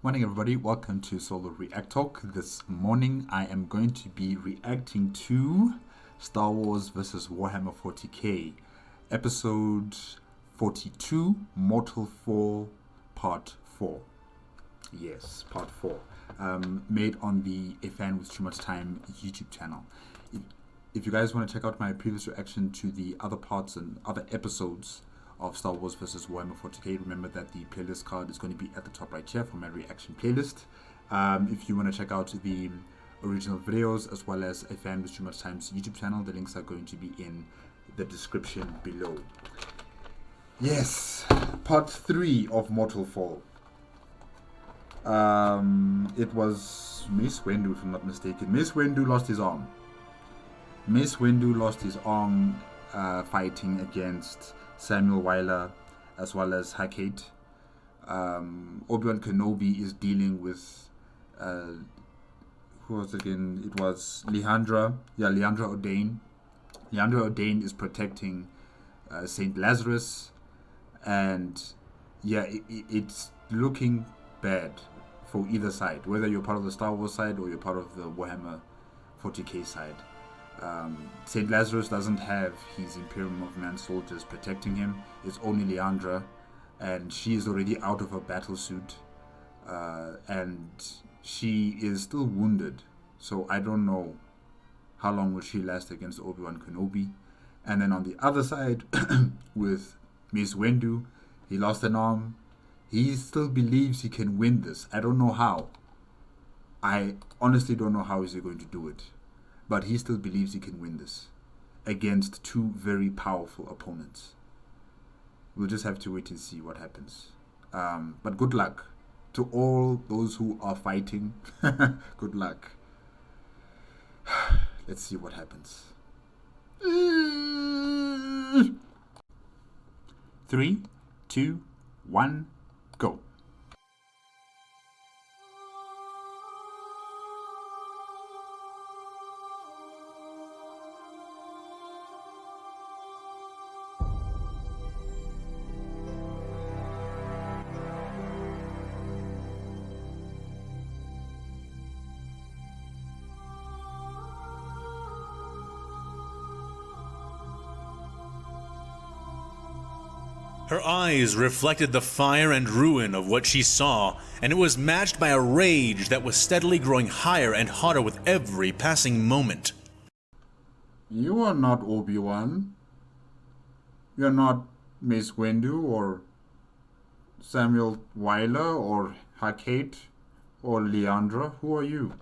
Morning everybody, welcome to Solo ReacTalk. This morning I am going to be reacting to Star Wars vs. Warhammer 40K, episode 42, Mortal Fall, part 4. Yes, part 4. Made on the A Fan With Too Much Time YouTube channel. If you guys want to check out my previous reaction to the other parts and other episodes of Star Wars vs. Warhammer 40K, remember that the playlist card is going to be at the top right here for my reaction playlist. If you want to check out the original videos as well as A Fan With Too Much Time's YouTube channel, the links are going to be in the description below. Yes, part 3 of Mortal Fall. It was Mace Windu, if I'm not mistaken. Mace Windu lost his arm. Mace Windu lost his arm fighting against Samuel Wyler as well as Hackett. Obi-Wan Kanobi is dealing with who was it again? It was Leandra. Yeah, Leandra O'Dane. Leandra O'Dane is protecting Saint Lazarus, and yeah, it's looking bad for either side, whether you're part of the Star Wars side or you're part of the Warhammer 40K side. Saint Lazarus doesn't have his Imperium of Man soldiers protecting him. It's only Leandra, and she is already out of her battle suit, and she is still wounded. So I don't know how long will she last against Obi-Wan Kanobi. And then on the other side, with Mace Windu, he lost an arm. He still believes he can win this. I don't know how. I honestly don't know how is he going to do it. But he still believes he can win this against two very powerful opponents. We'll just have to wait and see what happens. But good luck to all those who are fighting. Good luck. Let's see what happens. 3, 2, 1, go. Her eyes reflected the fire and ruin of what she saw, and it was matched by a rage that was steadily growing higher and hotter with every passing moment. You are not Obi-Wan. You're not Mace Windu or Samuel Wyler or Hackett or Leandra. Who are you?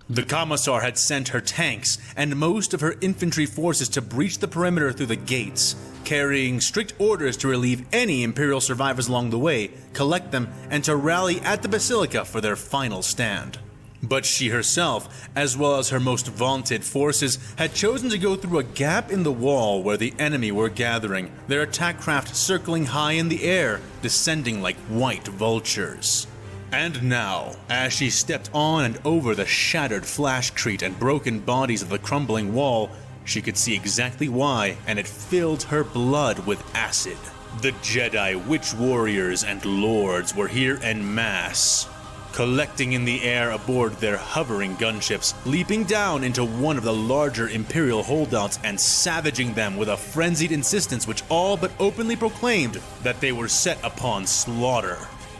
The Commissar had sent her tanks and most of her infantry forces to breach the perimeter through the gates, carrying strict orders to relieve any Imperial survivors along the way, collect them, and to rally at the Basilica for their final stand. But she herself, as well as her most vaunted forces, had chosen to go through a gap in the wall where the enemy were gathering, their attack craft circling high in the air, descending like white vultures. And now, as she stepped on and over the shattered flashcrete and broken bodies of the crumbling wall, she could see exactly why, and it filled her blood with acid. The Jedi, witch warriors, and lords were here en masse, collecting in the air aboard their hovering gunships, leaping down into one of the larger Imperial holdouts and savaging them with a frenzied insistence which all but openly proclaimed that they were set upon slaughter.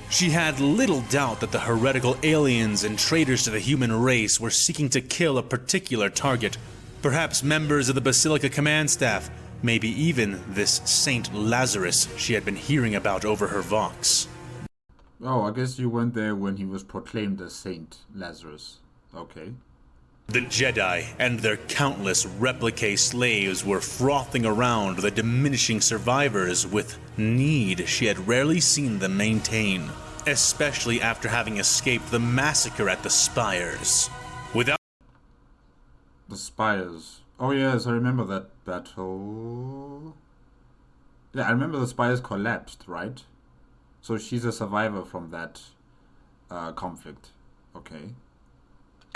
She had little doubt that the heretical aliens and traitors to the human race were seeking to kill a particular target, perhaps members of the Basilica command staff, maybe even this Saint Lazarus she had been hearing about over her vox. Oh, I guess you weren't there when he was proclaimed as Saint Lazarus. Okay. The Jedi and their countless replique slaves were frothing around the diminishing survivors with need she had rarely seen them maintain, especially after having escaped the massacre at the Spires. Without The Spires. Oh yes, I remember that battle. Yeah, I remember the Spires collapsed, right? So she's a survivor from that conflict. Okay.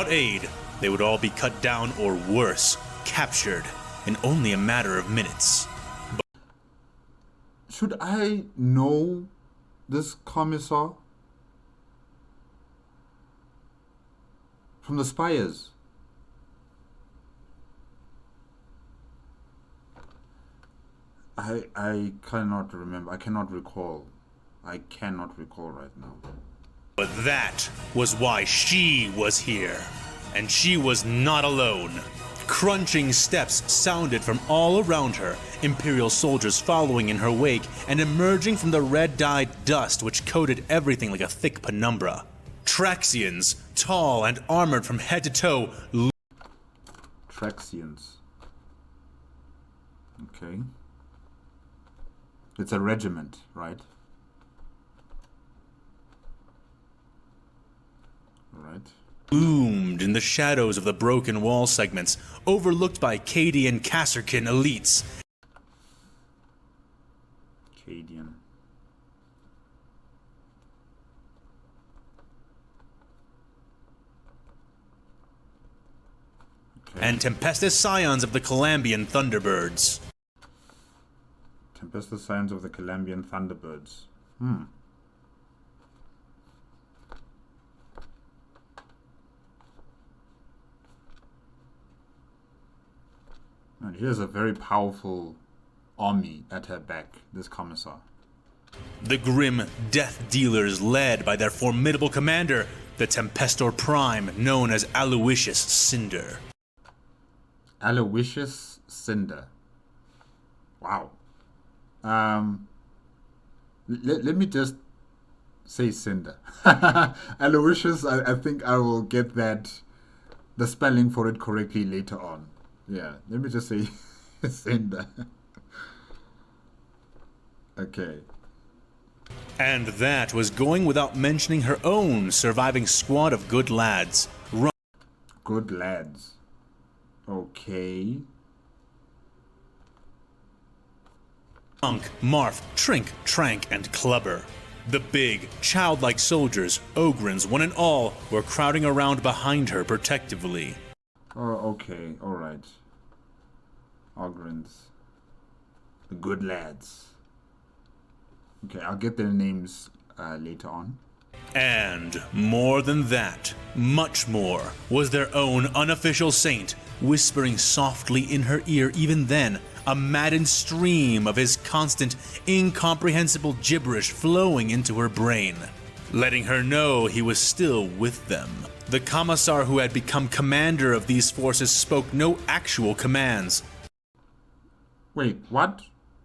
aid, they would all be cut down or worse, captured in only a matter of minutes. Should I know this commissar? From the Spires. I cannot remember. I cannot recall. I cannot recall right now. But that was why she was here. And she was not alone. Crunching steps sounded from all around her, Imperial soldiers following in her wake and emerging from the red-dyed dust which coated everything like a thick penumbra. Traxians, tall and armored from head to toe. Traxians. Okay. It's a regiment, right? Right. Loomed in the shadows of the broken wall segments, overlooked by Cadian Kasserkin elites. Cadian. Okay. And Tempestus scions of the Calambian Thunderbirds. Tempestus scions of the Calambian Thunderbirds. And here's a very powerful army at her back, this commissar. The grim death dealers led by their formidable commander, the Tempestor Prime, known as Aloysius Cinder. Aloysius Cinder. Wow. Let me just say Cinder. Aloysius, I think I will get the spelling for it correctly later on. Yeah, let me just say Cinder. Okay. And that was going without mentioning her own surviving squad of good lads. Good lads. Okay. Monk, Marf, Trink, Trank, and Clubber. The big, childlike soldiers, Ogrins, one and all, were crowding around behind her protectively. Oh, okay, alright. Ogrins. The good lads. Okay, I'll get their names later on. And more than that, much more, was their own unofficial saint, whispering softly in her ear even then, a maddened stream of his constant, incomprehensible gibberish flowing into her brain, letting her know he was still with them. The commissar who had become commander of these forces spoke no actual commands. Wait, what?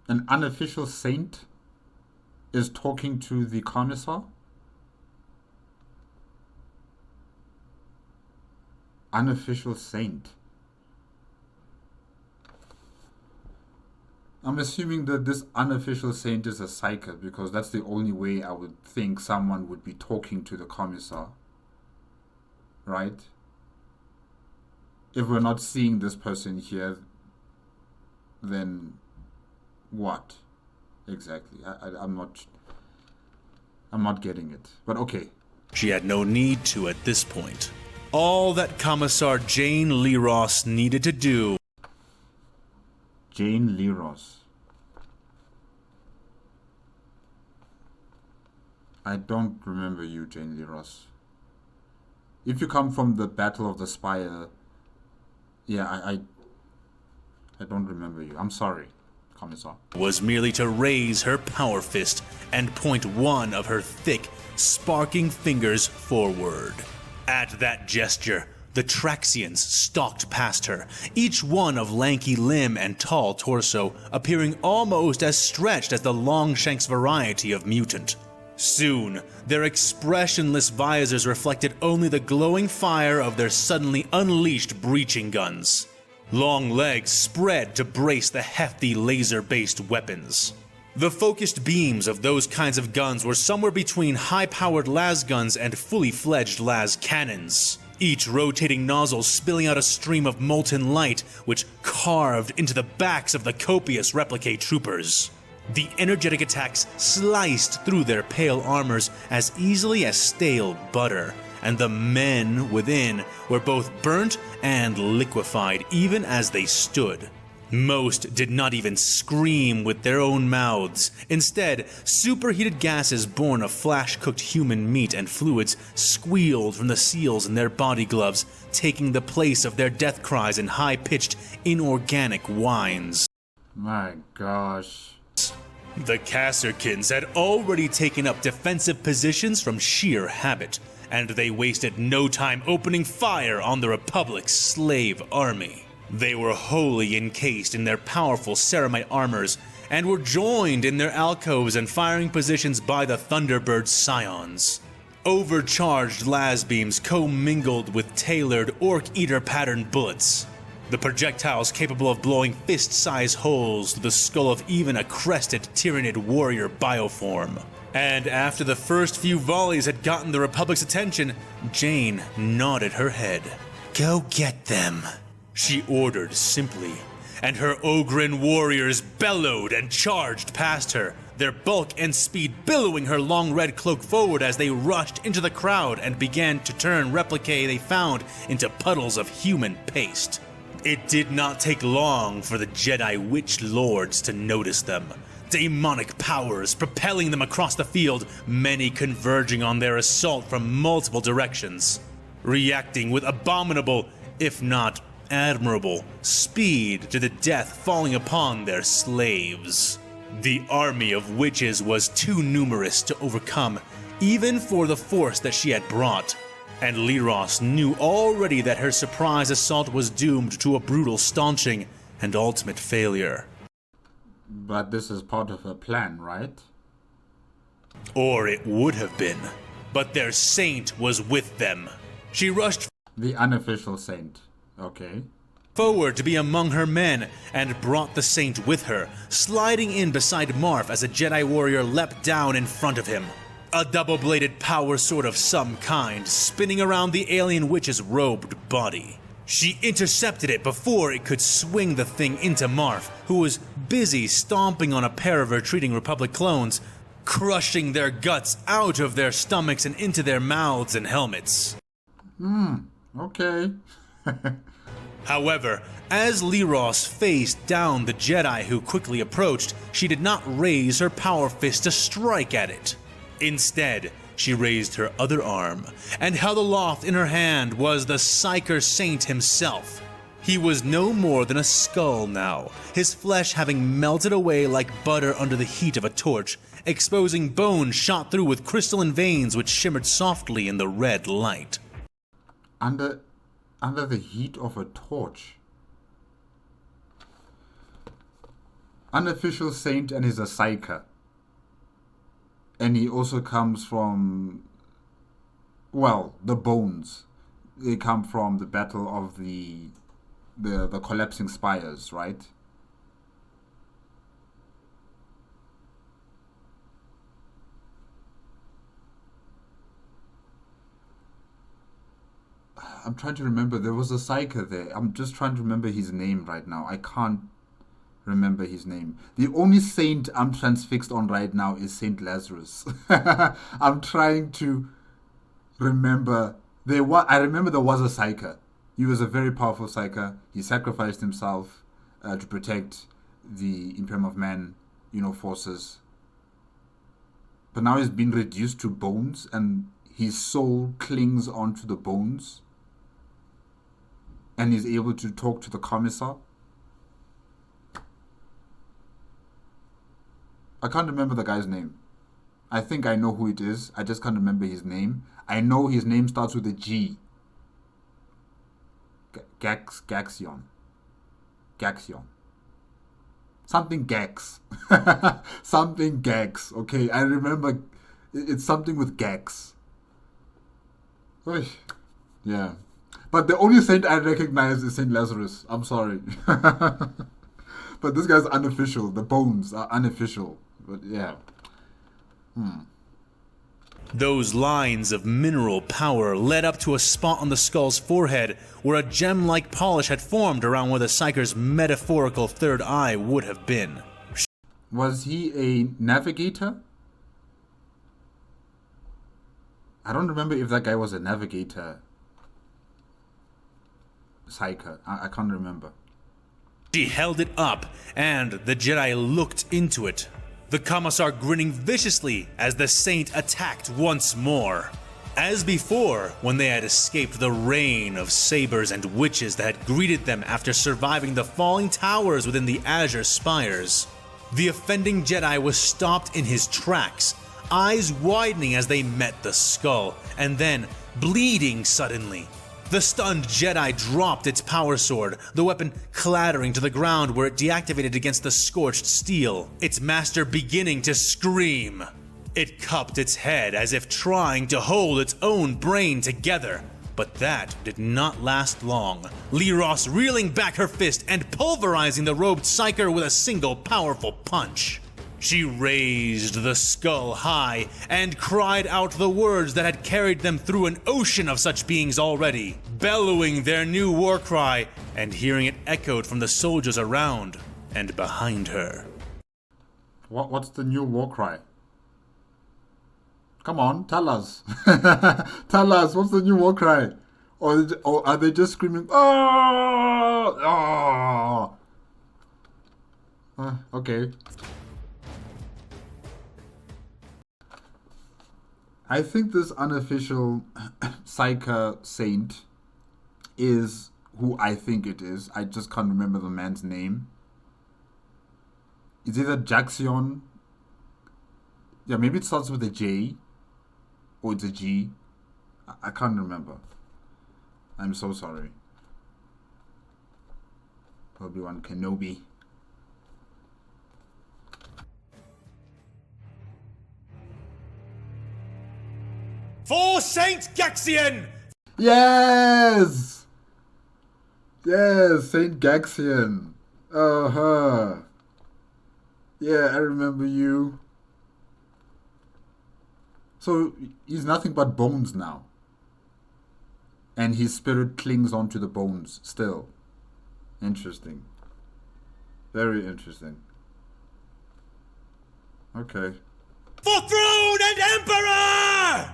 An unofficial saint is talking to the commissar? Unofficial saint. I'm assuming that this unofficial saint is a psyker, because that's the only way I would think someone would be talking to the commissar. Right? If we're not seeing this person here, then what? Exactly. I'm not getting it. But okay. She had no need to at this point. All that Commissar Jane Leros needed to do. Jane Leros. I don't remember you, Jane Leros. If you come from the Battle of the Spire, yeah, I don't remember you. I'm sorry, Commissar. Was merely to raise her power fist and point one of her thick, sparking fingers forward. At that gesture, the Traxians stalked past her, each one of lanky limb and tall torso, appearing almost as stretched as the Longshanks variety of mutant. Soon, their expressionless visors reflected only the glowing fire of their suddenly unleashed breaching guns. Long legs spread to brace the hefty laser-based weapons. The focused beams of those kinds of guns were somewhere between high-powered las guns and fully-fledged las cannons, each rotating nozzle spilling out a stream of molten light which carved into the backs of the copious replicate troopers. The energetic attacks sliced through their pale armors as easily as stale butter, and the men within were both burnt and liquefied even as they stood. Most did not even scream with their own mouths. Instead, superheated gases born of flash-cooked human meat and fluids squealed from the seals in their body gloves, taking the place of their death cries in high-pitched, inorganic whines. My gosh. The Kasserkins had already taken up defensive positions from sheer habit, and they wasted no time opening fire on the Republic's slave army. They were wholly encased in their powerful ceramite armors, and were joined in their alcoves and firing positions by the Thunderbird Scions. Overcharged las beams commingled with tailored Orc Eater pattern bullets. The projectiles capable of blowing fist-sized holes through the skull of even a crested Tyranid warrior bioform. And after the first few volleys had gotten the Republic's attention, Jane nodded her head. "Go get them," she ordered simply, and her Ogren warriors bellowed and charged past her, their bulk and speed billowing her long red cloak forward as they rushed into the crowd and began to turn replicae they found into puddles of human paste. It did not take long for the Jedi Witch Lords to notice them, demonic powers propelling them across the field, many converging on their assault from multiple directions, reacting with abominable, if not admirable, speed to the death falling upon their slaves. The army of witches was too numerous to overcome, even for the force that she had brought, and Lyros knew already that her surprise assault was doomed to a brutal staunching and ultimate failure. But this is part of her plan, right? Or it would have been, but their saint was with them. She rushed The unofficial saint. Okay. forward to be among her men, and brought the saint with her, sliding in beside Marf as a Jedi warrior leapt down in front of him. A double-bladed power sword of some kind spinning around the alien witch's robed body. She intercepted it before it could swing the thing into Marf, who was busy stomping on a pair of retreating Republic clones, crushing their guts out of their stomachs and into their mouths and helmets. Okay. However, as Lyros faced down the Jedi who quickly approached, she did not raise her power fist to strike at it. Instead, she raised her other arm, and held aloft in her hand was the Psyker Saint himself. He was no more than a skull now, his flesh having melted away like butter under the heat of a torch, exposing bones shot through with crystalline veins which shimmered softly in the red light. Under the heat of a torch. Unofficial saint, and is a psyker. And he also comes from, well, the bones. They come from the battle of the collapsing spires, right? I'm trying to remember. There was a psyker there. I'm just trying to remember his name right now. I can't remember his name. The only saint I'm transfixed on right now is Saint Lazarus. I'm trying to remember. I remember there was a psyker. He was a very powerful psyker. He sacrificed himself to protect the Imperium of Man, forces. But now he's been reduced to bones, and his soul clings onto the bones. And he's able to talk to the commissar. I can't remember the guy's name. I think I know who it is. I just can't remember his name. I know his name starts with a G. Gaxion. Something Gax. Something Gax. Okay, I remember it's something with Gax. Yeah. But the only saint I recognize is Saint Lazarus. I'm sorry. But this guy's unofficial. The bones are unofficial. But yeah. Those lines of mineral power led up to a spot on the skull's forehead where a gem-like polish had formed around where the Psyker's metaphorical third eye would have been. Was he a navigator? I don't remember if that guy was a navigator. Psyker. I can't remember. She held it up, and the Jedi looked into it, the Commissar grinning viciously as the Saint attacked once more. As before, when they had escaped the rain of sabers and witches that had greeted them after surviving the falling towers within the Azure Spires, the offending Jedi was stopped in his tracks, eyes widening as they met the skull, and then bleeding suddenly. The stunned Jedi dropped its power sword, the weapon clattering to the ground where it deactivated against the scorched steel, its master beginning to scream. It cupped its head as if trying to hold its own brain together, but that did not last long, Lyros reeling back her fist and pulverizing the robed psyker with a single powerful punch. She raised the skull high and cried out the words that had carried them through an ocean of such beings already, bellowing their new war cry and hearing it echoed from the soldiers around and behind her. What's the new war cry? Come on, tell us. Tell us, what's the new war cry? Or are they just screaming, oh, oh. Okay. I think this unofficial Psyker Saint is who I think it is. I just can't remember the man's name. It's either Jaxion. Yeah, maybe it starts with a J. Or it's a G. I can't remember. I'm so sorry. Obi-Wan Kanobi. For Saint Gaxian! Yes! Yes, Saint Gaxian. Uh-huh. Yeah, I remember you. So, he's nothing but bones now. And his spirit clings onto the bones still. Interesting. Very interesting. Okay. For throne and emperor!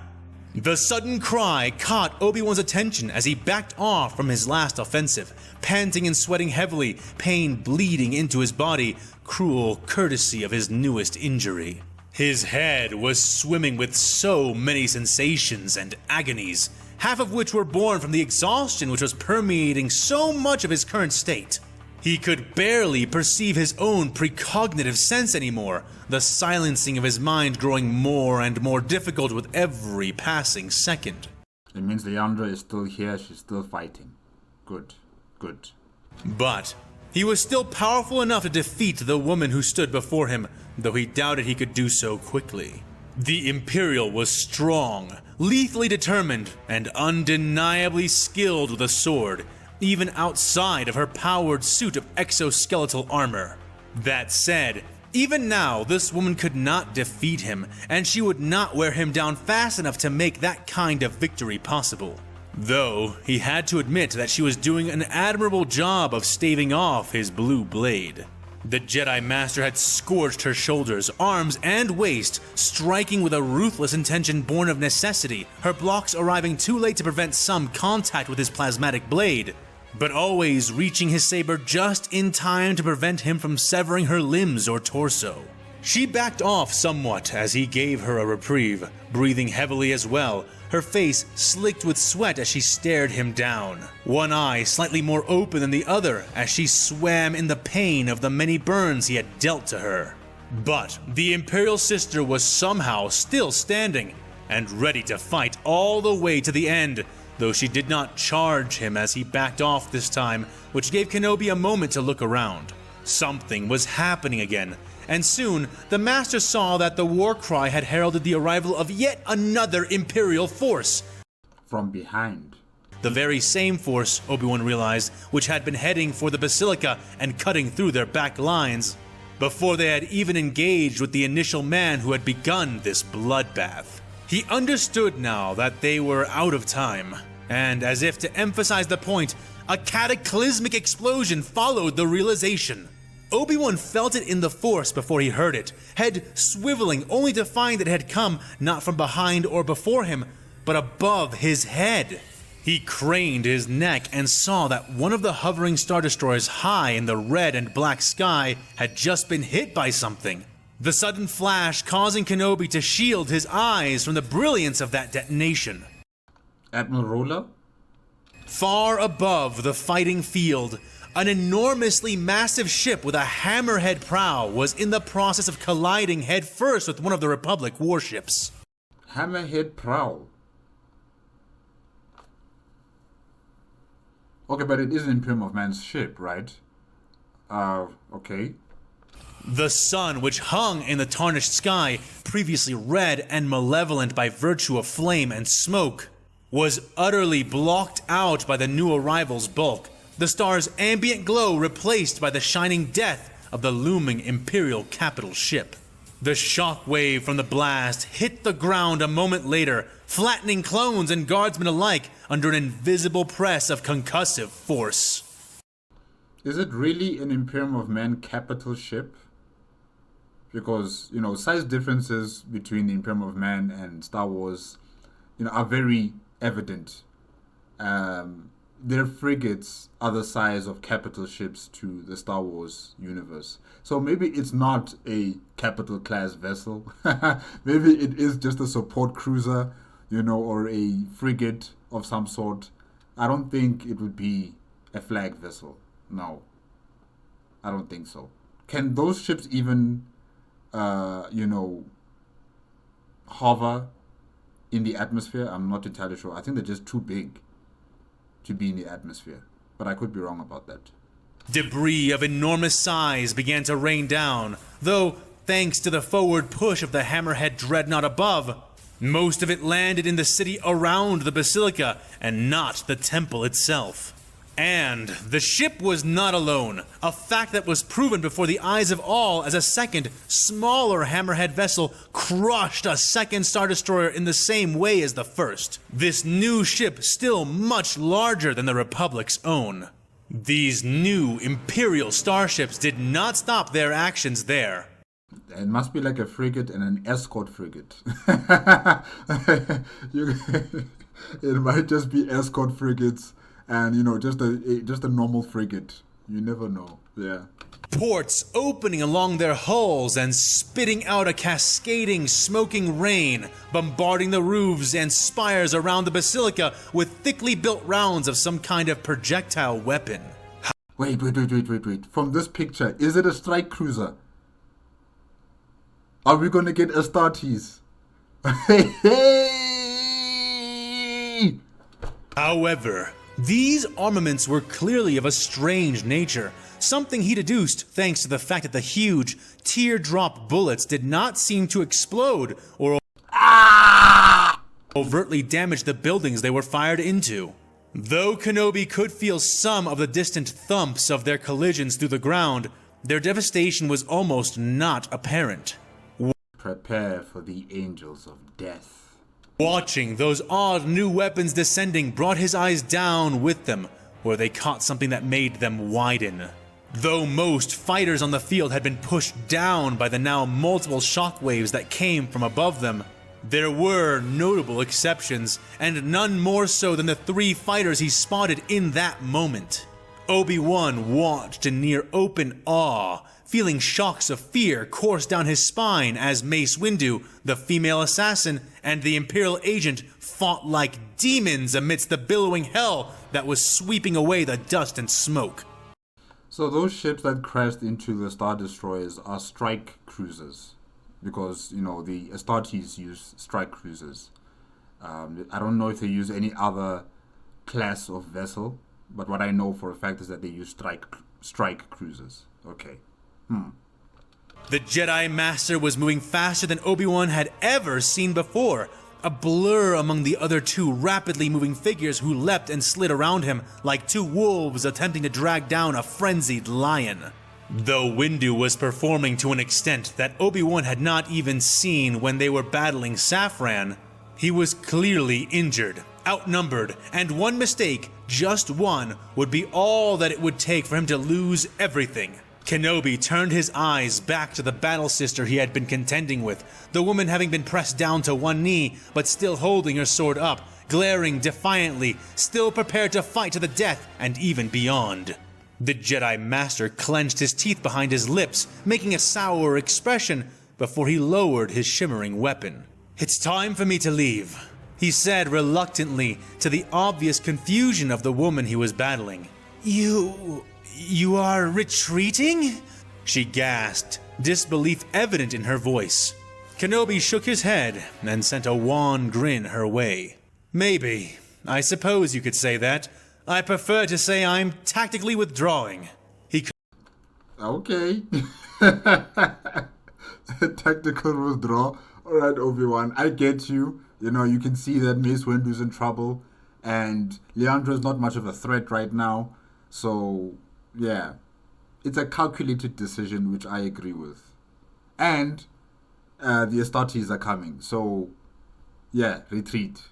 The sudden cry caught Obi-Wan's attention as he backed off from his last offensive, panting and sweating heavily, pain bleeding into his body, cruel courtesy of his newest injury. His head was swimming with so many sensations and agonies, half of which were born from the exhaustion which was permeating so much of his current state. He could barely perceive his own precognitive sense anymore, the silencing of his mind growing more and more difficult with every passing second. It means Leandra is still here, she's still fighting. Good, good. But he was still powerful enough to defeat the woman who stood before him, though he doubted he could do so quickly. The Imperial was strong, lethally determined, and undeniably skilled with a sword, even outside of her powered suit of exoskeletal armor. That said, even now this woman could not defeat him, and she would not wear him down fast enough to make that kind of victory possible. Though he had to admit that she was doing an admirable job of staving off his blue blade. The Jedi Master had scorched her shoulders, arms, and waist, striking with a ruthless intention born of necessity, her blocks arriving too late to prevent some contact with his plasmatic blade, but always reaching his saber just in time to prevent him from severing her limbs or torso. She backed off somewhat as he gave her a reprieve, breathing heavily as well, her face slicked with sweat as she stared him down, one eye slightly more open than the other as she swam in the pain of the many burns he had dealt to her. But the Imperial sister was somehow still standing and ready to fight all the way to the end, though she did not charge him as he backed off this time, which gave Kenobi a moment to look around. Something was happening again, and soon the Master saw that the war cry had heralded the arrival of yet another Imperial force. From behind. The very same force, Obi-Wan realized, which had been heading for the Basilica and cutting through their back lines, before they had even engaged with the initial man who had begun this bloodbath. He understood now that they were out of time, and as if to emphasize the point, a cataclysmic explosion followed the realization. Obi-Wan felt it in the Force before he heard it, head swiveling only to find that it had come not from behind or before him, but above his head. He craned his neck and saw that one of the hovering Star Destroyers high in the red and black sky had just been hit by something. The sudden flash causing Kenobi to shield his eyes from the brilliance of that detonation. Admiral Roller? Far above the fighting field, an enormously massive ship with a hammerhead prow was in the process of colliding headfirst with one of the Republic warships. Hammerhead prow? Okay, but it is an Imperium of Man's ship, right? Okay. The sun, which hung in the tarnished sky, previously red and malevolent by virtue of flame and smoke, was utterly blocked out by the new arrival's bulk, the star's ambient glow replaced by the shining death of the looming Imperial capital ship. The shockwave from the blast hit the ground a moment later, flattening clones and guardsmen alike under an invisible press of concussive force. Is it really an Imperium of Man capital ship? Because, size differences between the Imperium of Man and Star Wars, are very evident. Their frigates are the size of capital ships to the Star Wars universe. So maybe it's not a capital class vessel. Maybe it is just a support cruiser, or a frigate of some sort. I don't think it would be a flag vessel. No, I don't think so. Can those ships even, hover in the atmosphere? I'm not entirely sure. I think they're just too big to be in the atmosphere, but I could be wrong about that. Debris of enormous size began to rain down, though, thanks to the forward push of the hammerhead dreadnought above, most of it landed in the city around the basilica and not the temple itself. And the ship was not alone, a fact that was proven before the eyes of all as a second, smaller hammerhead vessel crushed a second Star Destroyer in the same way as the first. This new ship still much larger than the Republic's own. These new Imperial starships did not stop their actions there. It must be like a frigate and an escort frigate. It might just be escort frigates and, just a normal frigate. You never know. Yeah. Ports opening along their hulls and spitting out a cascading, smoking rain, bombarding the roofs and spires around the basilica with thickly built rounds of some kind of projectile weapon. Wait. From this picture, is it a strike cruiser? Are we going to get Astartes? Hey! However, these armaments were clearly of a strange nature, something he deduced thanks to the fact that the huge, teardrop bullets did not seem to explode or overtly damage the buildings they were fired into. Though Kenobi could feel some of the distant thumps of their collisions through the ground, their devastation was almost not apparent. Prepare for the angels of death. Watching those odd new weapons descending brought his eyes down with them, where they caught something that made them widen. Though most fighters on the field had been pushed down by the now multiple shockwaves that came from above them, there were notable exceptions, and none more so than the three fighters he spotted in that moment. Obi-Wan watched in near open awe, feeling shocks of fear course down his spine as Mace Windu, the female assassin, and the Imperial agent fought like demons amidst the billowing hell that was sweeping away the dust and smoke. So those ships that crashed into the Star Destroyers are strike cruisers, because, the Astartes use strike cruisers. I don't know if they use any other class of vessel, but what I know for a fact is that they use strike cruisers. Okay. The Jedi Master was moving faster than Obi-Wan had ever seen before, a blur among the other two rapidly moving figures who leapt and slid around him like two wolves attempting to drag down a frenzied lion. Though Windu was performing to an extent that Obi-Wan had not even seen when they were battling Safran, he was clearly injured, outnumbered, and one mistake, just one, would be all that it would take for him to lose everything. Kenobi turned his eyes back to the battle sister he had been contending with, the woman having been pressed down to one knee, but still holding her sword up, glaring defiantly, still prepared to fight to the death and even beyond. The Jedi Master clenched his teeth behind his lips, making a sour expression before he lowered his shimmering weapon. "It's time for me to leave," he said reluctantly, to the obvious confusion of the woman he was battling. You are retreating?" she gasped, disbelief evident in her voice. Kenobi shook his head and sent a wan grin her way. "Maybe. I suppose you could say that. I prefer to say I'm tactically withdrawing." Okay. Tactical withdrawal. Alright, Obi-Wan, I get you. You know, you can see that Mace Windu's in trouble, and Leandra's not much of a threat right now. So, yeah. It's a calculated decision, which I agree with. And the Astartes are coming. So, yeah, retreat.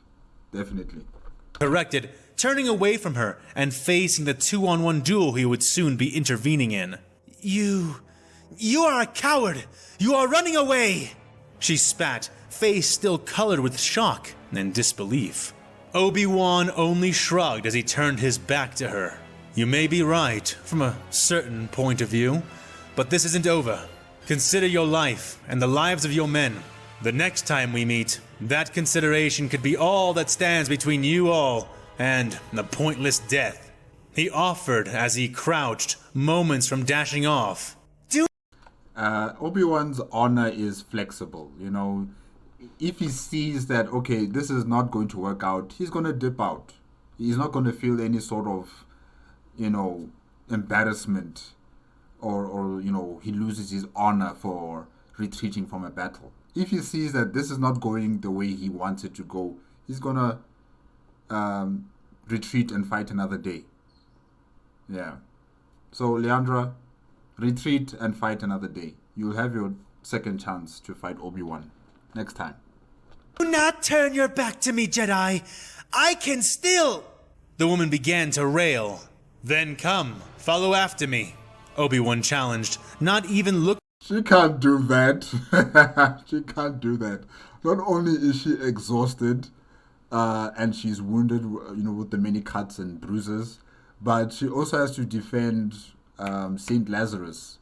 Definitely. Corrected, turning away from her and facing the 2-on-1 duel he would soon be intervening in. You are a coward! You are running away! She spat, face still colored with shock and disbelief. Obi-Wan only shrugged as he turned his back to her. "You may be right, from a certain point of view, but this isn't over. Consider your life and the lives of your men. The next time we meet, that consideration could be all that stands between you all and a pointless death," he offered as he crouched, moments from dashing off. Obi-Wan's honor is flexible, you know. If he sees that, okay, this is not going to work out, he's going to dip out. He's not going to feel any sort of, you know, embarrassment or you know, he loses his honor for retreating from a battle. If he sees that this is not going the way he wants it to go, he's going to retreat and fight another day. Yeah. So, Leandra, retreat and fight another day. You'll have your second chance to fight Obi-Wan next time. "Do not turn your back to me, Jedi! I can still—" The woman began to rail. "Then come, follow after me," Obi-Wan challenged, not even looking. She can't do that. She can't do that. Not only is she exhausted and she's wounded, you know, with the many cuts and bruises, but she also has to defend Saint Lazarus.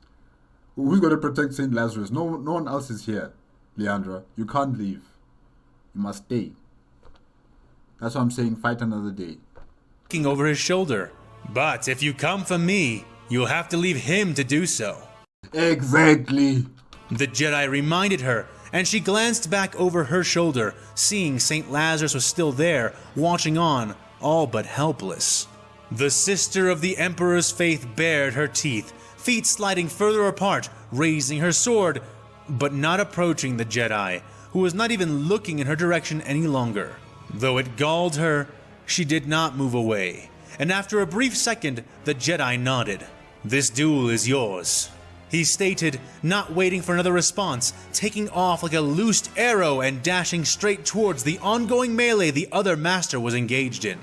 Who's going to protect Saint Lazarus? No one else is here, Leandra. You can't leave. You must stay. That's why I'm saying fight another day. Looking over his shoulder. "But if you come for me, you'll have to leave him to do so." Exactly. The Jedi reminded her, and she glanced back over her shoulder, seeing Saint Lazarus was still there, watching on, all but helpless. The sister of the Emperor's faith bared her teeth, feet sliding further apart, raising her sword, but not approaching the Jedi, who was not even looking in her direction any longer. Though it galled her, she did not move away, and after a brief second, the Jedi nodded. "This duel is yours," he stated, not waiting for another response, taking off like a loosed arrow and dashing straight towards the ongoing melee the other master was engaged in.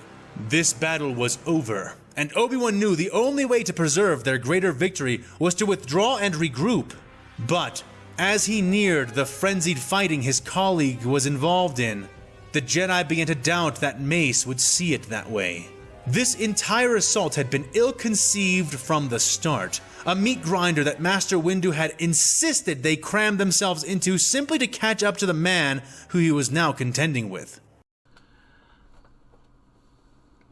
This battle was over, and Obi-Wan knew the only way to preserve their greater victory was to withdraw and regroup. But as he neared the frenzied fighting his colleague was involved in, the Jedi began to doubt that Mace would see it that way. This entire assault had been ill-conceived from the start, a meat grinder that Master Windu had insisted they cram themselves into simply to catch up to the man who he was now contending with.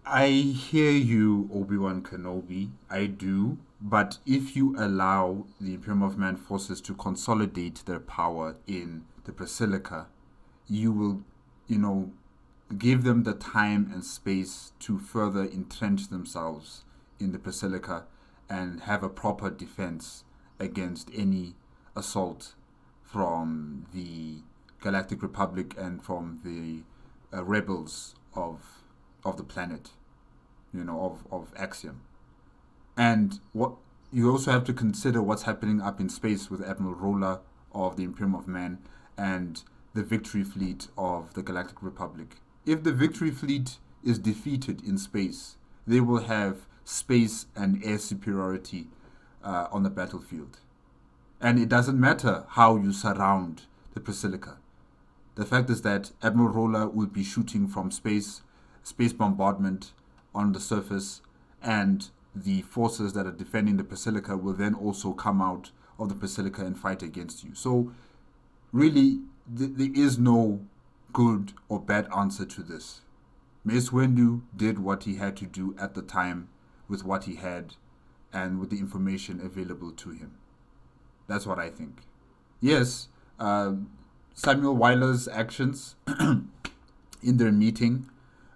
I hear you, Obi-Wan Kanobi. I do. But if you allow the Imperium of Man forces to consolidate their power in the Basilica, you will, you know, give them the time and space to further entrench themselves in the Basilica and have a proper defense against any assault from the Galactic Republic and from the rebels of the planet, you know, of Axiom. And what you also have to consider what's happening up in space with Admiral Roller of the Imperium of Man and the Victory Fleet of the Galactic Republic. If the Victory Fleet is defeated in space, they will have space and air superiority on the battlefield. And it doesn't matter how you surround the Basilica. The fact is that Admiral Roller will be shooting from space. space bombardment on the surface, and the forces that are defending the Basilica will then also come out of the Basilica and fight against you. So really, there is no good or bad answer to this. Mace Windu did what he had to do at the time with what he had and with the information available to him. That's what I think. Yes, Samuel Weiler's actions in their meeting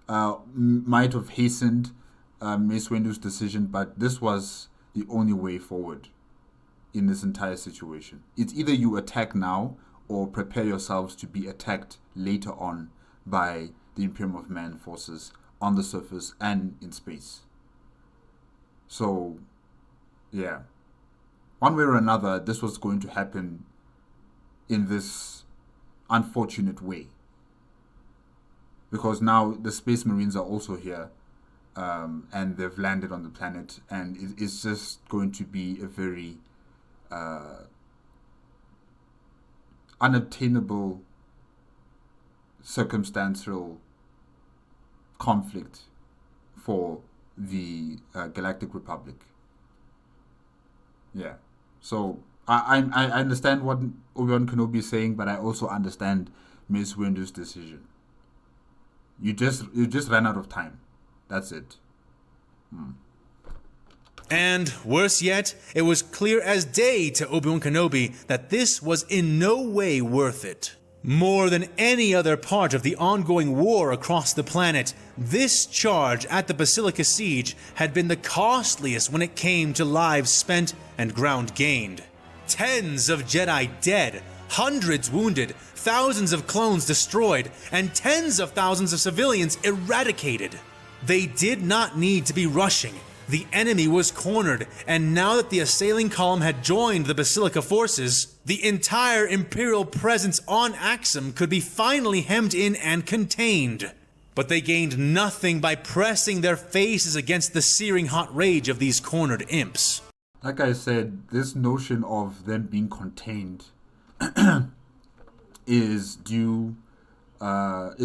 might have hastened Mace Windu's decision, but this was the only way forward in this entire situation. It's either you attack now or prepare yourselves to be attacked later on by the Imperium of Man forces on the surface and in space. So, yeah. One way or another, this was going to happen in this unfortunate way. Because now the Space Marines are also here, and they've landed on the planet, and it's just going to be a very unobtainable circumstantial conflict for the Galactic Republic. Yeah. So I understand what Obi-Wan Kanobi is saying, but I also understand Mace Windu's decision. You just ran out of time. That's it. And worse yet, it was clear as day to Obi-Wan Kenobi that this was in no way worth it. More than any other part of the ongoing war across the planet, this charge at the Basilica Siege had been the costliest when it came to lives spent and ground gained. Tens of Jedi dead, hundreds wounded, thousands of clones destroyed, and tens of thousands of civilians eradicated. They did not need to be rushing. The enemy was cornered, and now that the assailing column had joined the Basilica forces, the entire Imperial presence on Axum could be finally hemmed in and contained. But they gained nothing by pressing their faces against the searing hot rage of these cornered imps. Like I said, this notion of them being contained is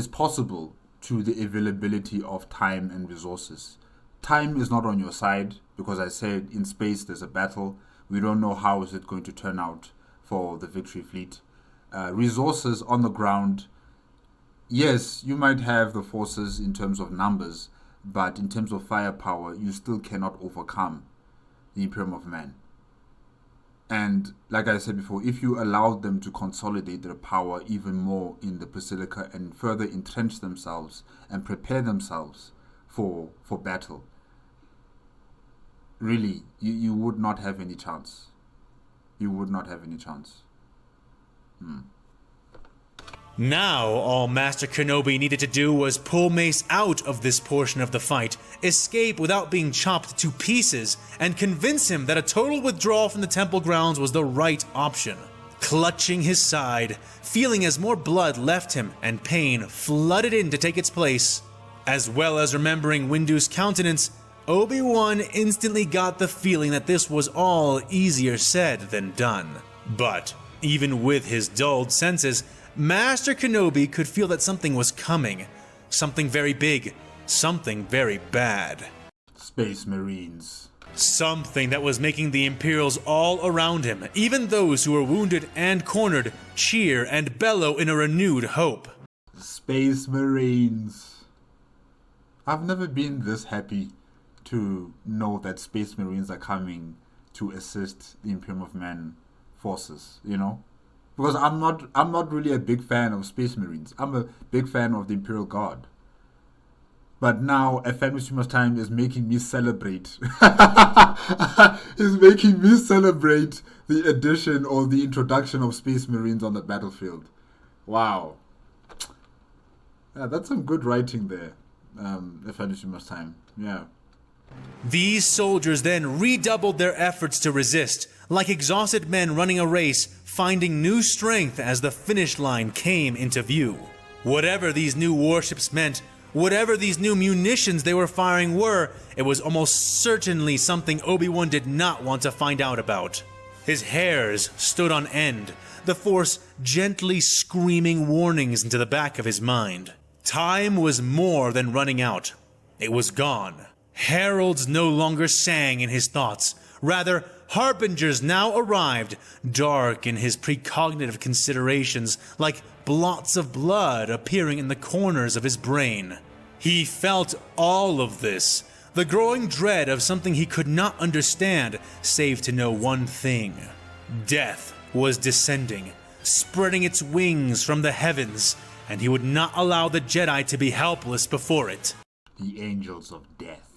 possible to the availability of time and resources. Time is not on your side because I said in space there's a battle. We don't know how is it going to turn out for the Victory Fleet. Resources on the ground, yes, you might have the forces in terms of numbers, but in terms of firepower, you still cannot overcome the Imperium of Man. And like I said before, if you allow them to consolidate their power even more in the Basilica and further entrench themselves and prepare themselves for battle, really, you would not have any chance. You would not have any chance. Now, all Master Kenobi needed to do was pull Mace out of this portion of the fight, escape without being chopped to pieces, and convince him that a total withdrawal from the temple grounds was the right option. Clutching his side, feeling as more blood left him and pain flooded in to take its place, as well as remembering Windu's countenance, Obi-Wan instantly got the feeling that this was all easier said than done. But, even with his dulled senses, Master Kenobi could feel that something was coming. Something very big. Something very bad. Space Marines. Something that was making the Imperials all around him, even those who were wounded and cornered, cheer and bellow in a renewed hope. Space Marines. I've never been this happy to know that Space Marines are coming to assist the Imperium of Man forces, you know? Because I'm not really a big fan of Space Marines. I'm a big fan of the Imperial Guard. But now A Family's Too Much Time is making me celebrate. It's making me celebrate the addition or the introduction of Space Marines on the battlefield. Wow. Yeah, that's some good writing there. A Family's Too Much Time. Yeah. These soldiers then redoubled their efforts to resist, like exhausted men running a race, finding new strength as the finish line came into view. Whatever these new warships meant, whatever these new munitions they were firing were, it was almost certainly something Obi-Wan did not want to find out about. His hairs stood on end, the Force gently screaming warnings into the back of his mind. Time was more than running out. It was gone. Heralds no longer sang in his thoughts. Rather, harbingers now arrived, dark in his precognitive considerations, like blots of blood appearing in the corners of his brain. He felt all of this, the growing dread of something he could not understand, save to know one thing. Death was descending, spreading its wings from the heavens, and he would not allow the Jedi to be helpless before it. The angels of death.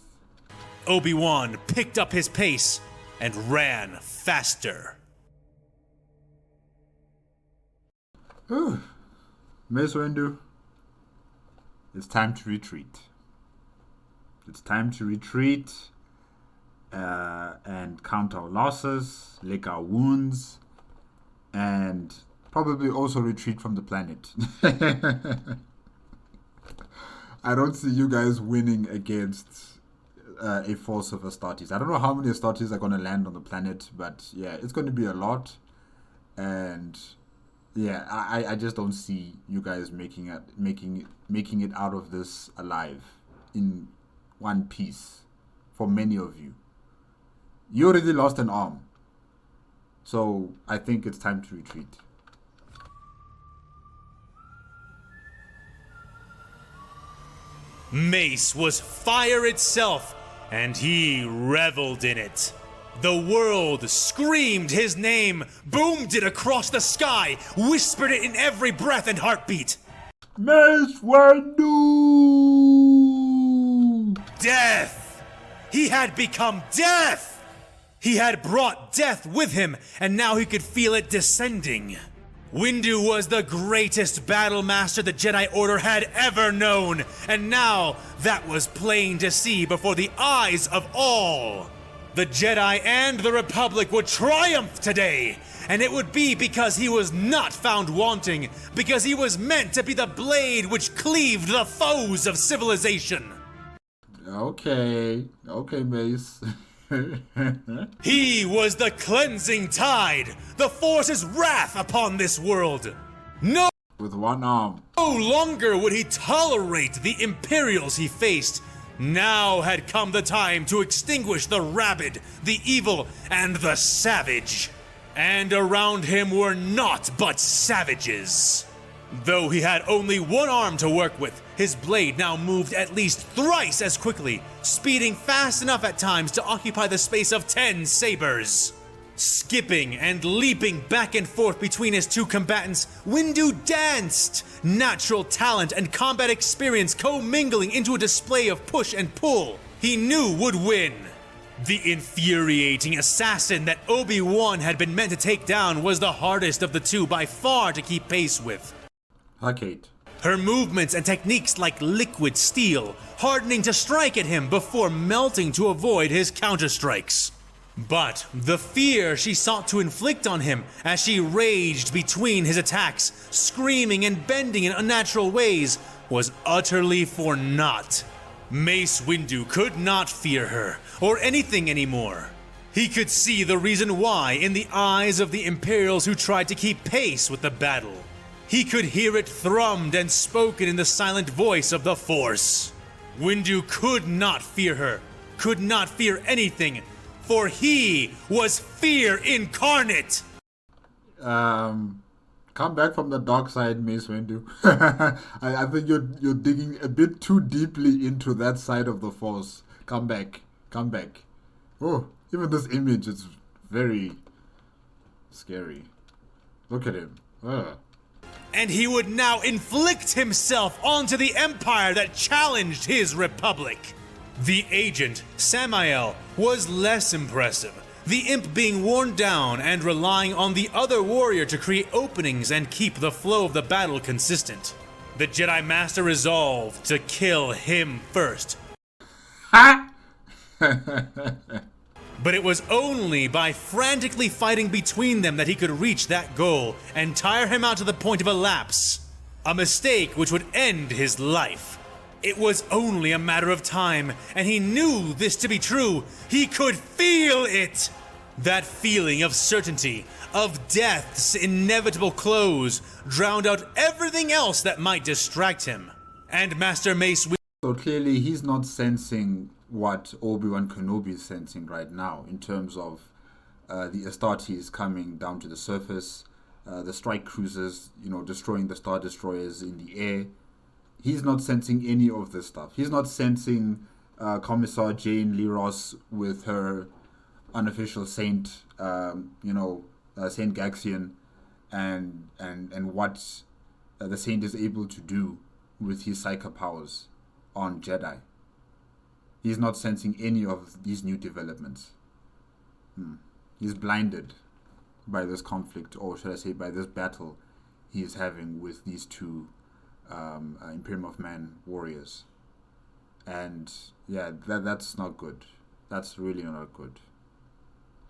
Obi-Wan picked up his pace and ran faster. Mace Windu, it's time to retreat. It's time to retreat and count our losses, lick our wounds, and probably also retreat from the planet. I don't see you guys winning against a force of Astartes. I don't know how many Astartes are going to land on the planet, but yeah, it's going to be a lot. And yeah, I just don't see you guys making it out of this alive in one piece. For many of you, you already lost an arm, so I think it's time to retreat. Mace was fire itself, and he reveled in it. The world screamed his name, boomed it across the sky, whispered it in every breath and heartbeat. Mace Windu! Death! He had become death! He had brought death with him, and now he could feel it descending. Windu was the greatest battle master the Jedi Order had ever known, and now that was plain to see before the eyes of all. The Jedi and the Republic would triumph today, and it would be because he was not found wanting, because he was meant to be the blade which cleaved the foes of civilization. Okay, Mace. He was the cleansing tide, the Force's wrath upon this world. No With one arm. longer would he tolerate the Imperials he faced. Now had come the time to extinguish the rabid, the evil, and the savage. And around him were naught but savages. Though he had only one arm to work with, his blade now moved at least thrice as quickly, speeding fast enough at times to occupy the space of 10 sabers. Skipping and leaping back and forth between his two combatants, Windu danced, natural talent and combat experience commingling into a display of push and pull he knew would win. The infuriating assassin that Obi-Wan had been meant to take down was the hardest of the two by far to keep pace with. Kate. Her movements and techniques like liquid steel, hardening to strike at him before melting to avoid his counterstrikes. But the fear she sought to inflict on him as she raged between his attacks, screaming and bending in unnatural ways, was utterly for naught. Mace Windu could not fear her, or anything anymore. He could see the reason why in the eyes of the Imperials who tried to keep pace with the battle. He could hear it thrummed and spoken in the silent voice of the Force. Windu could not fear her, could not fear anything, for he was fear incarnate! Come back from the dark side, Mace Windu. I think you're digging a bit too deeply into that side of the Force. Come back. Oh, even this image is very scary. Look at him. Ugh. And he would now inflict himself onto the Empire that challenged his Republic. The agent, Samael, was less impressive, the imp being worn down and relying on the other warrior to create openings and keep the flow of the battle consistent. The Jedi Master resolved to kill him first. Ha! But it was only by frantically fighting between them that he could reach that goal and tire him out to the point of a lapse. A mistake which would end his life. It was only a matter of time, and he knew this to be true. He could feel it! That feeling of certainty, of death's inevitable close, drowned out everything else that might distract him. And Master Mace Windu. So clearly he's not sensing what Obi-Wan Kanobi is sensing right now in terms of the Astartes coming down to the surface, the strike cruisers, destroying the Star Destroyers in the air. He's not sensing any of this stuff. He's not sensing Commissar Jane Leros with her unofficial saint, Saint Gaxian, and what the saint is able to do with his psychic powers on Jedi. He's not sensing any of these new developments. He's blinded by this conflict, or should I say by this battle he is having with these two Imperium of Man warriors. And yeah, that's not good. That's really not good.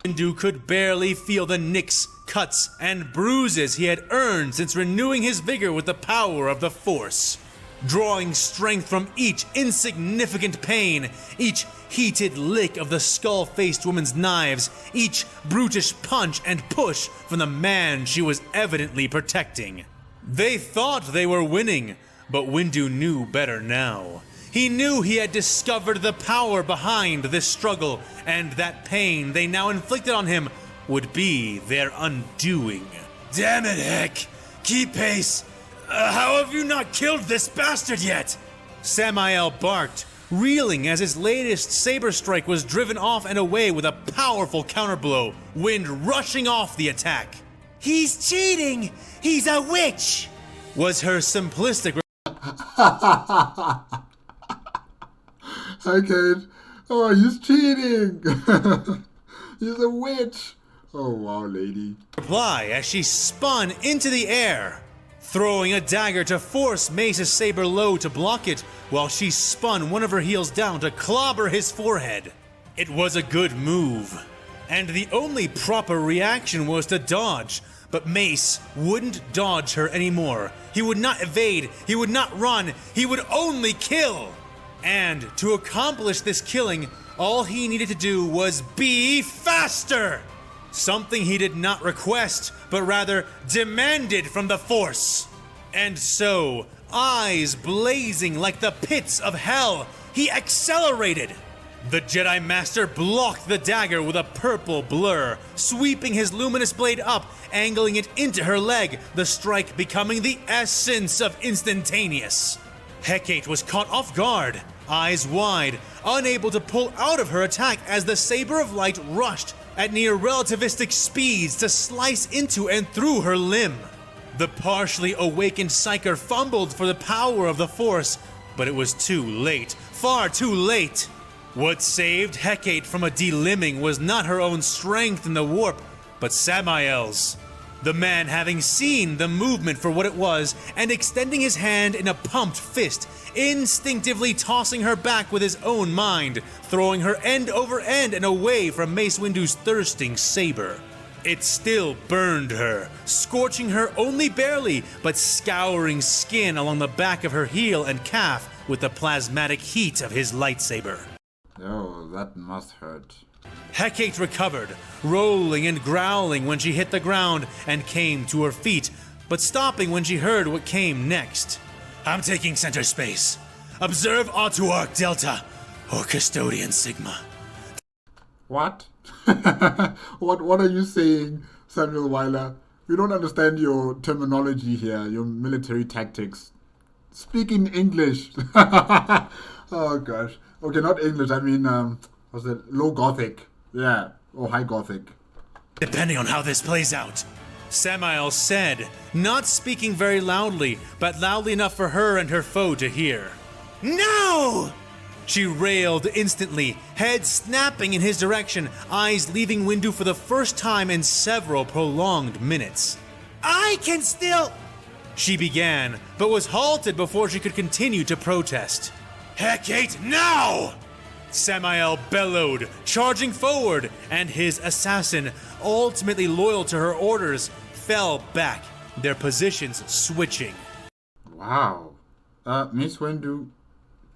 Windu could barely feel the nicks, cuts, and bruises he had earned since renewing his vigor with the power of the Force. Drawing strength from each insignificant pain, each heated lick of the skull-faced woman's knives, each brutish punch and push from the man she was evidently protecting. They thought they were winning, but Windu knew better now. He knew he had discovered the power behind this struggle, and that pain they now inflicted on him would be their undoing. Damn it, Heck! Keep pace! How have you not killed this bastard yet? Samael barked, reeling as his latest saber strike was driven off and away with a powerful counterblow, wind rushing off the attack. He's cheating! He's a witch! Was her simplistic Hi, Kate. Oh, he's cheating! He's a witch! Oh, wow, lady. reply as she spun into the air, throwing a dagger to force Mace's saber low to block it, while she spun one of her heels down to clobber his forehead. It was a good move, and the only proper reaction was to dodge, but Mace wouldn't dodge her anymore. He would not evade, he would not run, he would only kill! And to accomplish this killing, all he needed to do was be faster! Something he did not request, but rather demanded from the Force. And so, eyes blazing like the pits of hell, he accelerated. The Jedi Master blocked the dagger with a purple blur, sweeping his luminous blade up, angling it into her leg, the strike becoming the essence of instantaneous. Hecate was caught off guard, eyes wide, unable to pull out of her attack as the saber of light rushed at near relativistic speeds to slice into and through her limb. The partially awakened Psyker fumbled for the power of the Force, but it was too late, far too late. What saved Hecate from a delimbing was not her own strength in the warp, but Samael's. The man having seen the movement for what it was and extending his hand in a pumped fist, instinctively tossing her back with his own mind, throwing her end over end and away from Mace Windu's thirsting saber. It still burned her, scorching her only barely, but scouring skin along the back of her heel and calf with the plasmatic heat of his lightsaber. Oh, that must hurt. Hecate recovered, rolling and growling when she hit the ground and came to her feet, but stopping when she heard what came next. I'm taking center space. Observe Autoarch Delta, or Custodian Sigma. What? What are you saying, Samuel Weiler? We don't understand your terminology here, your military tactics. Speak in English. Oh gosh. Okay, not English, I mean, what's it? Low Gothic. Yeah, or High Gothic. Depending on how this plays out, Samael said, not speaking very loudly, but loudly enough for her and her foe to hear. No! She railed instantly, head snapping in his direction, eyes leaving Windu for the first time in several prolonged minutes. I can still... She began, but was halted before she could continue to protest. Hecate, now! Samael bellowed, charging forward, and his assassin, ultimately loyal to her orders, fell back, their positions switching. Wow. Mace Windu,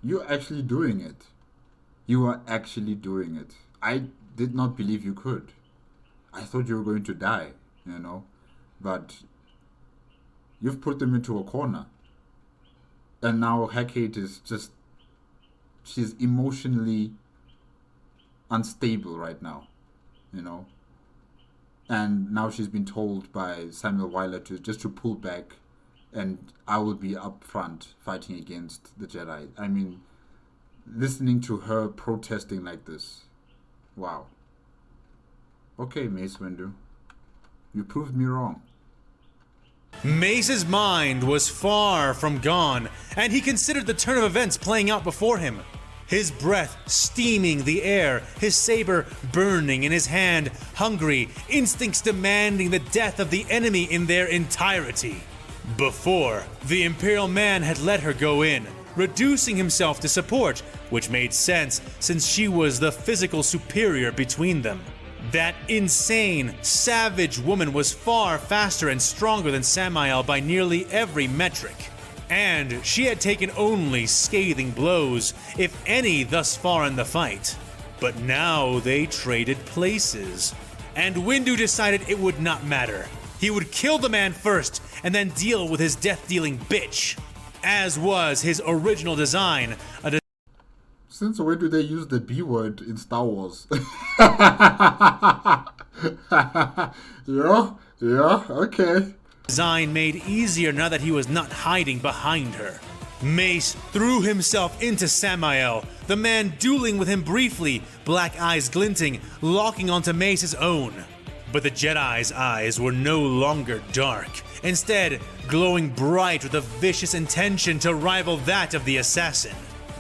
you're actually doing it. You are actually doing it. I did not believe you could. I thought you were going to die, But you've put them into a corner. And now Hecate is just, she's emotionally unstable right now, you know. And now she's been told by Samuel Weiler to pull back, and I will be up front fighting against the Jedi. I mean, listening to her protesting like this, wow. Okay, Mace Windu, you proved me wrong. Mace's mind was far from gone, and he considered the turn of events playing out before him. His breath steaming the air, his saber burning in his hand, hungry, instincts demanding the death of the enemy in their entirety. Before, the Imperial man had let her go in, reducing himself to support, which made sense since she was the physical superior between them. That insane, savage woman was far faster and stronger than Samael by nearly every metric. And she had taken only scathing blows, if any, thus far in the fight. But now they traded places. And Windu decided it would not matter. He would kill the man first, and then deal with his death-dealing bitch. As was his original design, Since when do they use the B word in Star Wars? Yeah, okay. Design made easier now that he was not hiding behind her. Mace threw himself into Samael, the man dueling with him briefly, black eyes glinting, locking onto Mace's own. But the Jedi's eyes were no longer dark, instead glowing bright with a vicious intention to rival that of the assassin.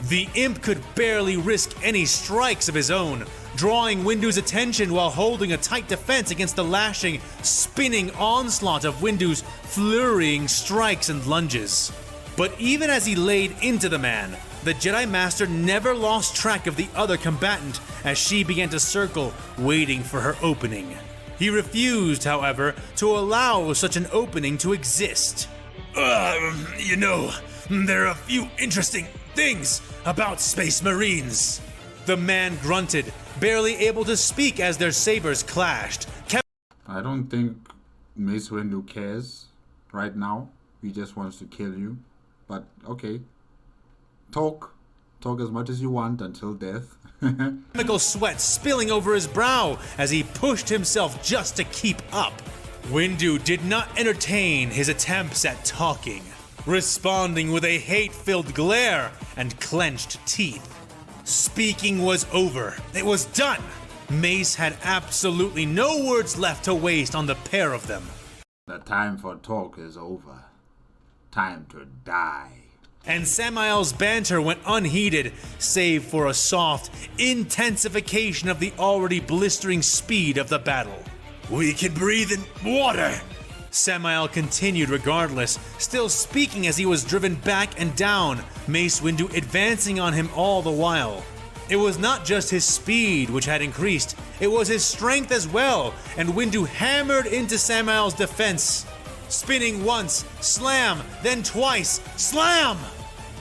The imp could barely risk any strikes of his own, drawing Windu's attention while holding a tight defense against the lashing, spinning onslaught of Windu's flurrying strikes and lunges. But even as he laid into the man, the Jedi Master never lost track of the other combatant as she began to circle, waiting for her opening. He refused, however, to allow such an opening to exist. You know, there are a few interesting things about Space Marines. The man grunted, barely able to speak as their sabers clashed. I don't think Mace Windu cares right now. He just wants to kill you. But okay. Talk as much as you want until death. Chemical sweat spilling over his brow as he pushed himself just to keep up. Windu did not entertain his attempts at talking, responding with a hate-filled glare and clenched teeth. Speaking was over. It was done. Mace had absolutely no words left to waste on the pair of them. The time for talk is over. Time to die. And Samael's banter went unheeded, save for a soft intensification of the already blistering speed of the battle. We can breathe in water, Samael continued regardless, still speaking as he was driven back and down, Mace Windu advancing on him all the while. It was not just his speed which had increased, it was his strength as well, and Windu hammered into Samael's defense. Spinning once, slam, then twice, slam!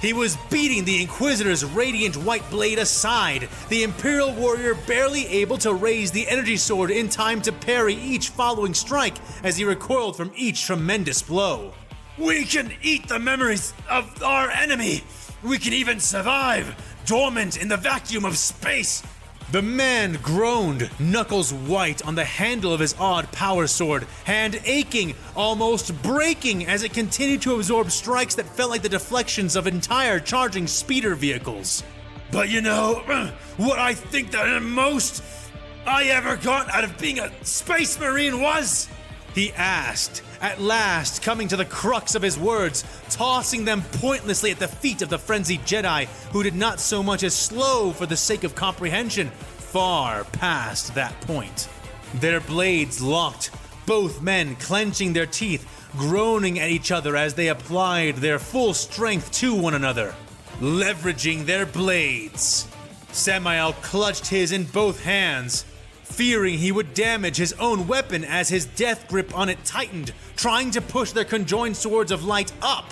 He was beating the Inquisitor's radiant white blade aside, the Imperial warrior barely able to raise the energy sword in time to parry each following strike as he recoiled from each tremendous blow. We can eat the memories of our enemy! We can even survive, dormant in the vacuum of space! The man groaned, knuckles white on the handle of his odd power sword, hand aching, almost breaking as it continued to absorb strikes that felt like the deflections of entire charging speeder vehicles. But you know, what I think the most I ever got out of being a Space Marine was? He asked, at last coming to the crux of his words, tossing them pointlessly at the feet of the frenzied Jedi, who did not so much as slow for the sake of comprehension, far past that point. Their blades locked, both men clenching their teeth, groaning at each other as they applied their full strength to one another, leveraging their blades. Samael clutched his in both hands, fearing he would damage his own weapon as his death grip on it tightened, trying to push their conjoined swords of light up.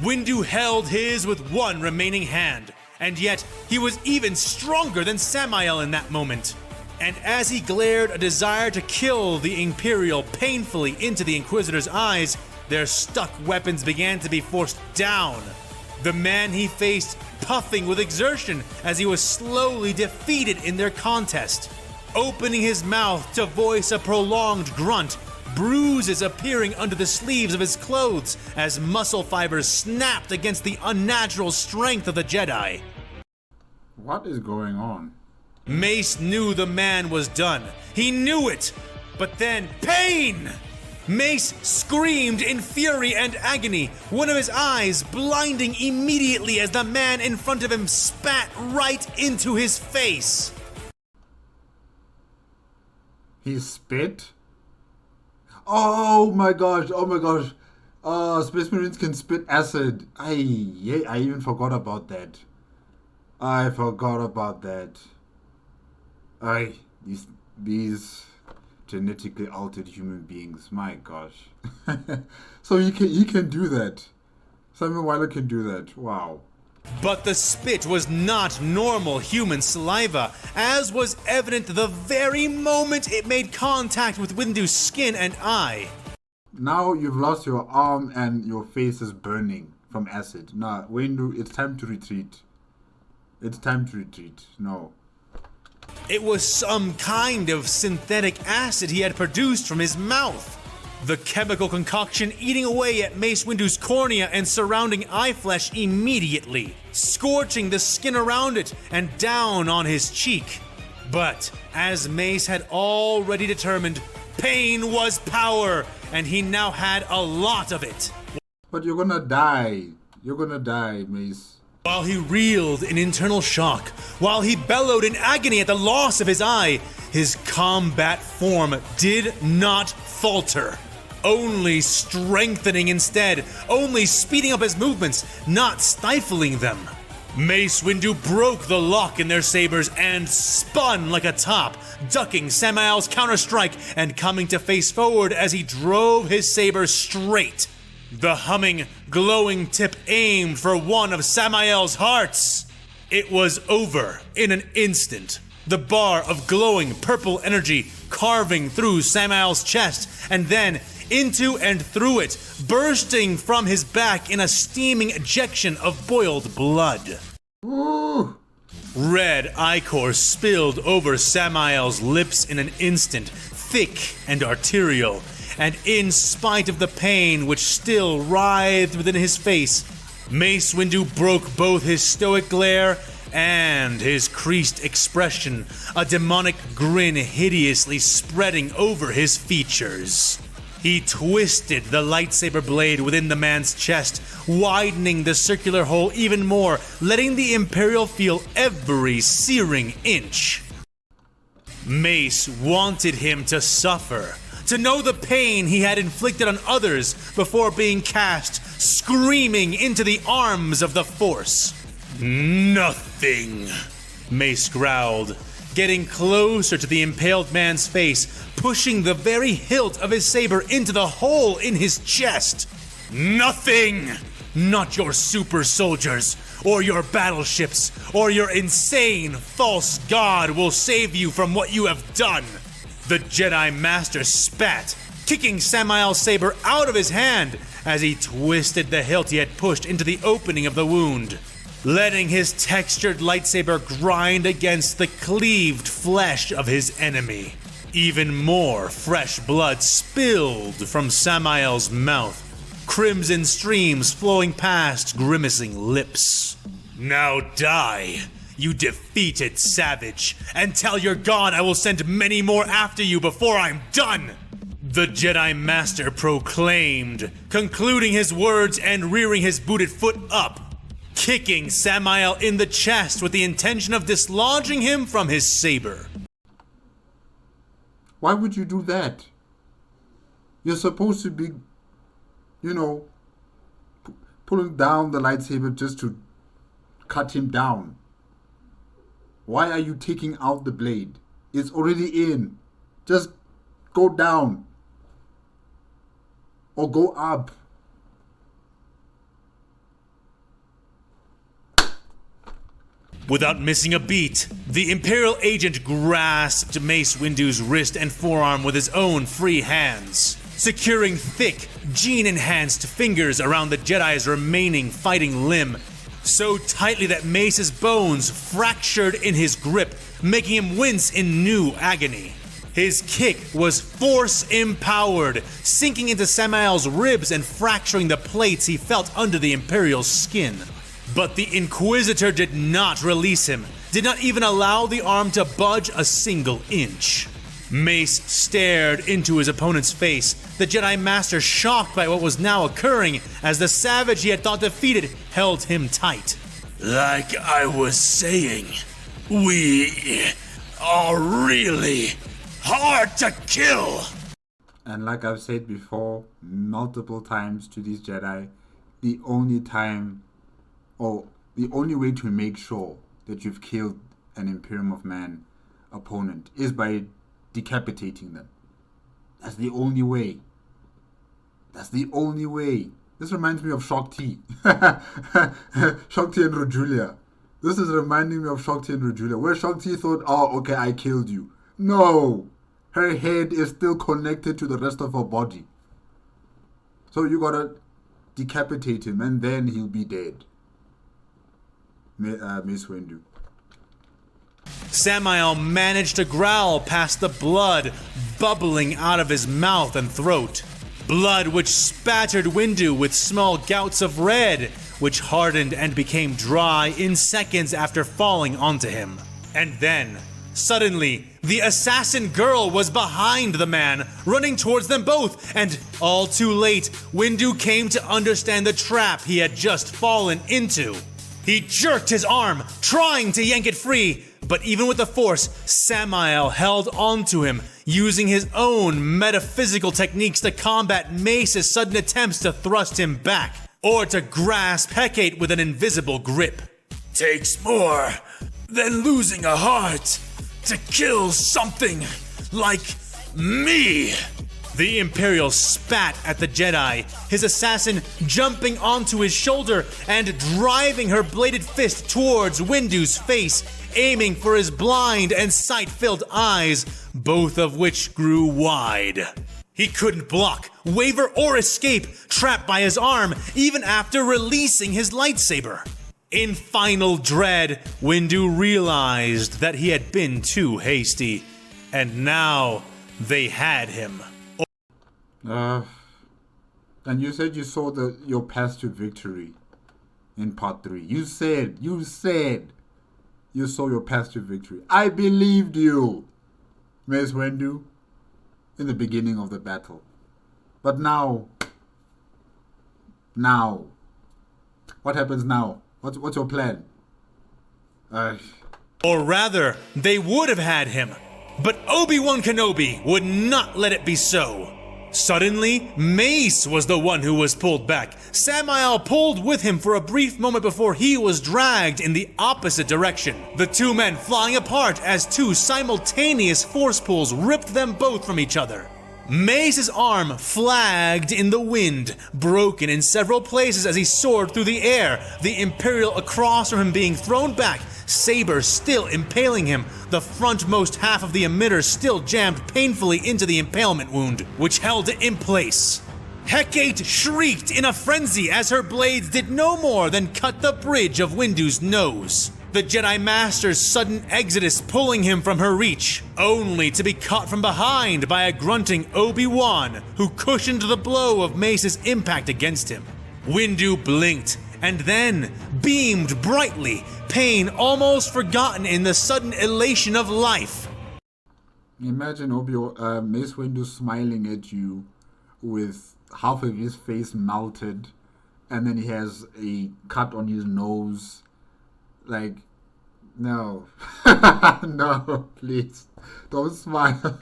Windu held his with one remaining hand, and yet he was even stronger than Samael in that moment. And as he glared a desire to kill the Imperial painfully into the Inquisitor's eyes, their stuck weapons began to be forced down. The man he faced puffing with exertion as he was slowly defeated in their contest. Opening his mouth to voice a prolonged grunt, bruises appearing under the sleeves of his clothes as muscle fibers snapped against the unnatural strength of the Jedi. What is going on? Mace knew the man was done. He knew it! But then, pain! Mace screamed in fury and agony, one of his eyes blinding immediately as the man in front of him spat right into his face. He spit? Oh my gosh, oh my gosh. Space Marines can spit acid. I even forgot about that. I forgot about that. These genetically altered human beings, my gosh. So he can do that. Samuel Wyler can do that. Wow. But the spit was not normal human saliva, as was evident the very moment it made contact with Windu's skin and eye. Now you've lost your arm and your face is burning from acid. Nah, Windu, it's time to retreat. It's time to retreat. No. It was some kind of synthetic acid he had produced from his mouth. The chemical concoction eating away at Mace Windu's cornea and surrounding eye flesh immediately, scorching the skin around it and down on his cheek. But as Mace had already determined, pain was power, and he now had a lot of it. But you're gonna die. You're gonna die, Mace. While he reeled in internal shock, while he bellowed in agony at the loss of his eye, his combat form did not falter. Only strengthening instead, only speeding up his movements, not stifling them. Mace Windu broke the lock in their sabers and spun like a top, ducking Samael's counterstrike and coming to face forward as he drove his saber straight. The humming, glowing tip aimed for one of Samael's hearts. It was over in an instant. The bar of glowing purple energy carving through Samael's chest and then into and through it, bursting from his back in a steaming ejection of boiled blood. Ooh. Red ichor spilled over Samael's lips in an instant, thick and arterial, and in spite of the pain which still writhed within his face, Mace Windu broke both his stoic glare and his creased expression, a demonic grin hideously spreading over his features. He twisted the lightsaber blade within the man's chest, widening the circular hole even more, letting the Imperial feel every searing inch. Mace wanted him to suffer, to know the pain he had inflicted on others before being cast screaming into the arms of the Force. Nothing, Mace growled, getting closer to the impaled man's face, pushing the very hilt of his saber into the hole in his chest. Nothing! Not your super soldiers, or your battleships, or your insane false god will save you from what you have done. The Jedi Master spat, kicking Samael's saber out of his hand as he twisted the hilt he had pushed into the opening of the wound, letting his textured lightsaber grind against the cleaved flesh of his enemy. Even more fresh blood spilled from Samael's mouth, crimson streams flowing past grimacing lips. Now die, you defeated savage, and tell your god I will send many more after you before I'm done, the Jedi Master proclaimed, concluding his words and rearing his booted foot up, kicking Samael in the chest with the intention of dislodging him from his saber. Why would you do that? You're supposed to be, pulling down the lightsaber just to cut him down. Why are you taking out the blade? It's already in. Just go down. Or go up. Without missing a beat, the Imperial agent grasped Mace Windu's wrist and forearm with his own free hands, securing thick, gene-enhanced fingers around the Jedi's remaining fighting limb so tightly that Mace's bones fractured in his grip, making him wince in new agony. His kick was force-empowered, sinking into Samael's ribs and fracturing the plates he felt under the Imperial's skin. But the Inquisitor did not release him, did not even allow the arm to budge a single inch. Mace stared into his opponent's face, the Jedi Master shocked by what was now occurring as the savage he had thought defeated held him tight. Like I was saying, we are really hard to kill. And like I've said before, multiple times to these Jedi, the only way to make sure that you've killed an Imperium of Man opponent is by decapitating them. That's the only way. That's the only way. This reminds me of Shakti. Shakti and Rojulia. This is reminding me of Shakti and Rojulia, where Shakti thought, oh, okay, I killed you. No! Her head is still connected to the rest of her body. So you gotta decapitate him and then he'll be dead. Mace Windu. Samael managed to growl past the blood bubbling out of his mouth and throat. Blood which spattered Windu with small gouts of red, which hardened and became dry in seconds after falling onto him. And then, suddenly, the assassin girl was behind the man, running towards them both, and all too late, Windu came to understand the trap he had just fallen into. He jerked his arm, trying to yank it free, but even with the force, Samael held onto him, using his own metaphysical techniques to combat Mace's sudden attempts to thrust him back, or to grasp Hecate with an invisible grip. Takes more than losing a heart to kill something like me. The Imperial spat at the Jedi, his assassin jumping onto his shoulder and driving her bladed fist towards Windu's face, aiming for his blind and sight-filled eyes, both of which grew wide. He couldn't block, waver, or escape, trapped by his arm, even after releasing his lightsaber. In final dread, Windu realized that he had been too hasty, and now they had him. And you said you saw your path to victory in part 3. You said you saw your path to victory. I believed you, Mace Windu, in the beginning of the battle. But now, what happens now? What's your plan? Or rather, they would have had him, but Obi-Wan Kanobi would not let it be so. Suddenly, Mace was the one who was pulled back. Samael pulled with him for a brief moment before he was dragged in the opposite direction. The two men flying apart as two simultaneous force pulls ripped them both from each other. Mace's arm flagged in the wind, broken in several places as he soared through the air, the Imperial across from him being thrown back, saber still impaling him, the frontmost half of the emitter still jammed painfully into the impalement wound, which held it in place. Hecate shrieked in a frenzy as her blades did no more than cut the bridge of Windu's nose. The Jedi Master's sudden exodus pulling him from her reach, only to be caught from behind by a grunting Obi-Wan who cushioned the blow of Mace's impact against him. Windu blinked and then beamed brightly, pain almost forgotten in the sudden elation of life. Imagine Mace Windu smiling at you with half of his face melted, and then he has a cut on his nose. Like, no. No, please. Don't smile.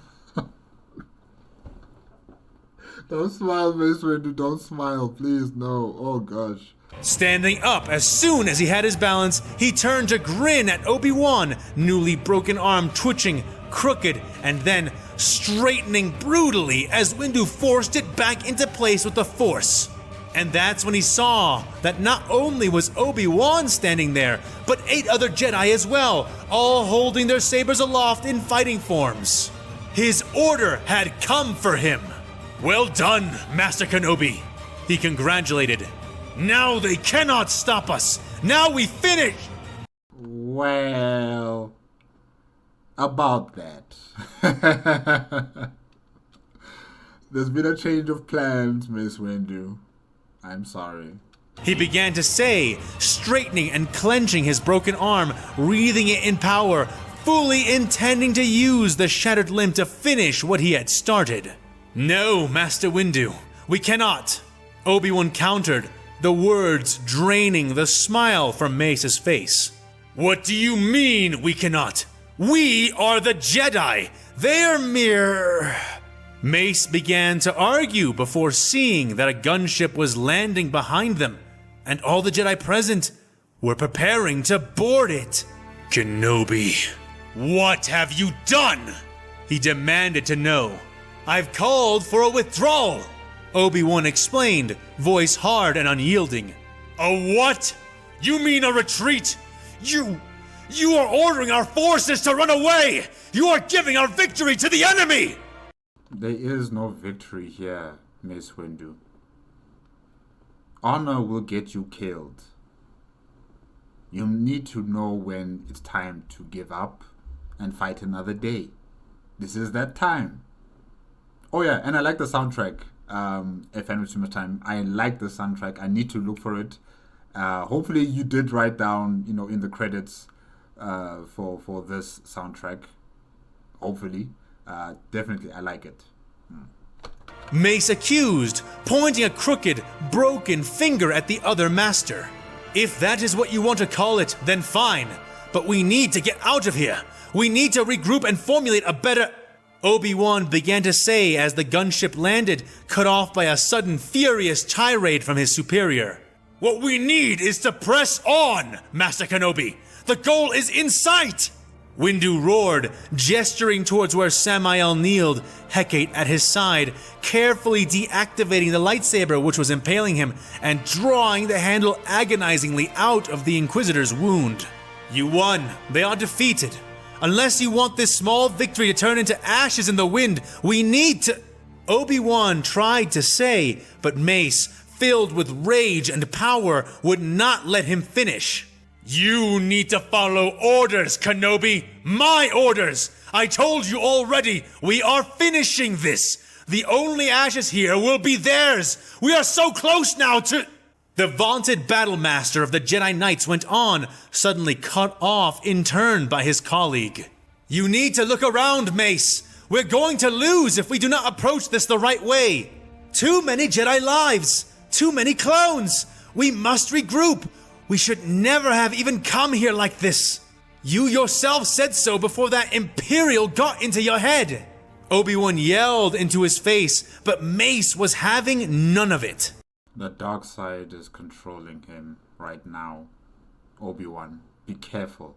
Don't smile, Mace Windu. Don't smile, please. No. Oh, gosh. Standing up as soon as he had his balance, he turned to grin at Obi-Wan, newly broken arm twitching, crooked, and then straightening brutally as Windu forced it back into place with the Force. And that's when he saw that not only was Obi-Wan standing there, but 8 other Jedi as well, all holding their sabers aloft in fighting forms. His order had come for him. "Well done, Master Kenobi," he congratulated. "Now they cannot stop us, Now we finish! Well, about that. There's been a change of plans, Mace Windu. I'm sorry. He began to say, straightening and clenching his broken arm, wreathing it in power, fully intending to use the shattered limb to finish what he had started. No, Master Windu, we cannot. Obi-Wan countered, the words draining the smile from Mace's face. What do you mean we cannot? We are the Jedi. They're mere... Mace began to argue before seeing that a gunship was landing behind them, and all the Jedi present were preparing to board it. Kenobi, what have you done? He demanded to know. I've called for a withdrawal, Obi-Wan explained, voice hard and unyielding. A what? You mean a retreat? You are ordering our forces to run away! You are giving our victory to the enemy! There is no victory here, Mace Windu. Honor will get you killed. You need to know when it's time to give up and fight another day. This is that time. Oh yeah, and I like the soundtrack. A Fan with Too Much Time. I like the soundtrack. I need to look for it. Hopefully you did write down, in the credits for this soundtrack. Hopefully. Definitely, I like it. Mace accused, pointing a crooked, broken finger at the other master. If that is what you want to call it, then fine. But we need to get out of here. We need to regroup and formulate a better... Obi-Wan began to say as the gunship landed, cut off by a sudden furious tirade from his superior. What we need is to press on, Master Kenobi. The goal is in sight. Windu roared, gesturing towards where Samael kneeled, Hecate at his side, carefully deactivating the lightsaber which was impaling him and drawing the handle agonizingly out of the Inquisitor's wound. You won. They are defeated. Unless you want this small victory to turn into ashes in the wind, we need to... Obi-Wan tried to say, but Mace, filled with rage and power, would not let him finish. You need to follow orders, Kenobi! My orders! I told you already, we are finishing this! The only ashes here will be theirs! We are so close now to... The vaunted battle master of the Jedi Knights went on, suddenly cut off in turn by his colleague. You need to look around, Mace! We're going to lose if we do not approach this the right way! Too many Jedi lives! Too many clones! We must regroup! We should never have even come here like this. You yourself said so before that Imperial got into your head. Obi-Wan yelled into his face, but Mace was having none of it. The dark side is controlling him right now. Obi-Wan, be careful.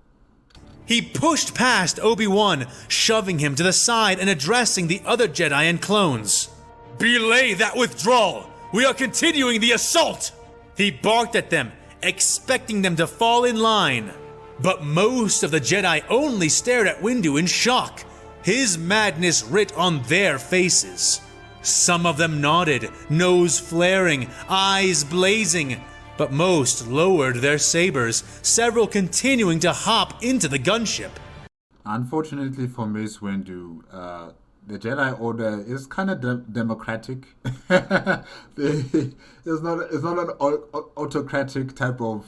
He pushed past Obi-Wan, shoving him to the side and addressing the other Jedi and clones. Belay that withdrawal! We are continuing the assault! He barked at them, expecting them to fall in line. But most of the Jedi only stared at Windu in shock, his madness writ on their faces. Some of them nodded, nose flaring, eyes blazing, but most lowered their sabers, several continuing to hop into the gunship. Unfortunately for Mace Windu, the Jedi Order is kind of democratic. It's not an autocratic type of,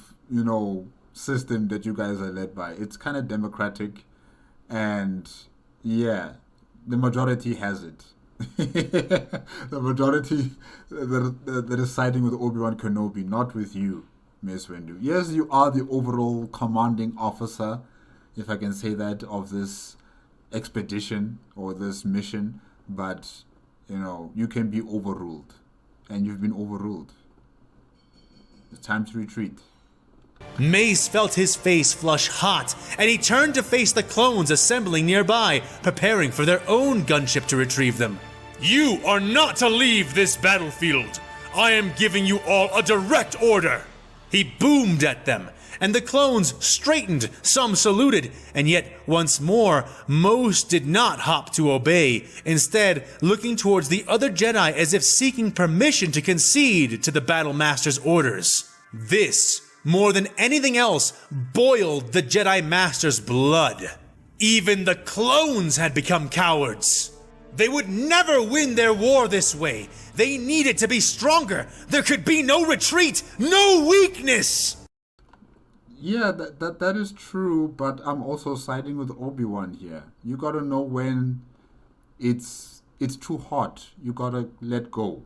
system that you guys are led by. It's kind of democratic, and yeah, the majority has it. The majority that is siding with Obi-Wan Kenobi, not with you, Mace Windu. Yes, you are the overall commanding officer, if I can say that, of this expedition or this mission, but you can be overruled, and you've been overruled. It's time to retreat. Mace felt his face flush hot, and he turned to face the clones assembling nearby, preparing for their own gunship to retrieve them. You are not to leave this battlefield. I am giving you all a direct order. He boomed at them, and the clones straightened, some saluted, and yet once more, most did not hop to obey, instead looking towards the other Jedi as if seeking permission to concede to the battle master's orders. This more than anything else, boiled the Jedi Master's blood. Even the clones had become cowards. They would never win their war this way. They needed to be stronger. There could be no retreat, no weakness. Yeah, that is true, but I'm also siding with Obi-Wan here. You gotta know when it's too hot. You gotta let go.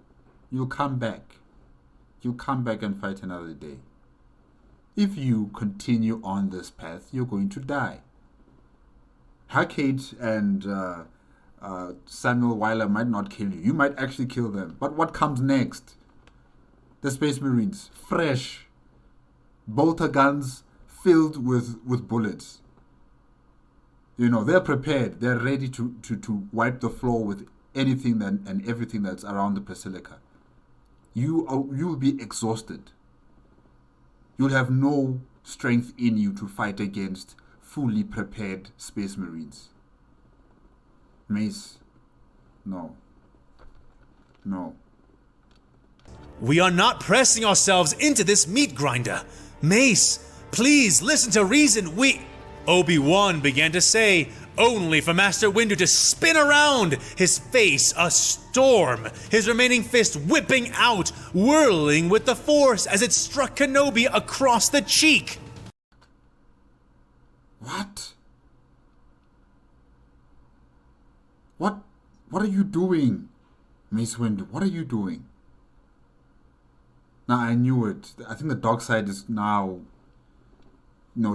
You'll come back. You'll come back and fight another day. If you continue on this path, you're going to die. Hackett and Samuel Weiler might not kill you. You might actually kill them. But what comes next? The Space Marines, fresh. Bolter guns filled with bullets. You know, they're prepared. They're ready to wipe the floor with anything and everything that's around the Basilica. You'll be exhausted. You'll have no strength in you to fight against fully prepared Space Marines. Mace, no. No. We are not pressing ourselves into this meat grinder. Mace, please listen to reason. Obi-Wan began to say, only for Master Windu to spin around, his face a storm, his remaining fist whipping out, whirling with the Force as it struck Kenobi across the cheek. What? What are you doing, Mace Windu? What are you doing? Now, I knew it. I think the dark side is now,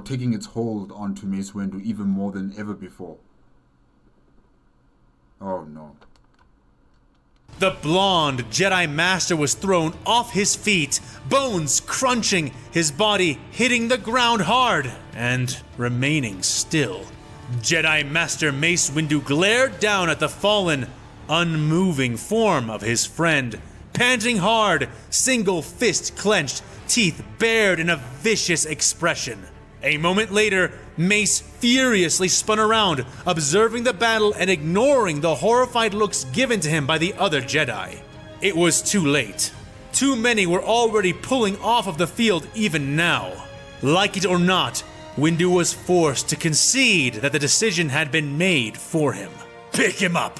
taking its hold onto Mace Windu even more than ever before. Oh, no. The blonde Jedi Master was thrown off his feet, bones crunching, his body hitting the ground hard and remaining still. Jedi Master Mace Windu glared down at the fallen, unmoving form of his friend, panting hard, single fist clenched, teeth bared in a vicious expression. A moment later, Mace furiously spun around, observing the battle and ignoring the horrified looks given to him by the other Jedi. It was too late. Too many were already pulling off of the field even now. Like it or not, Windu was forced to concede that the decision had been made for him. Pick him up!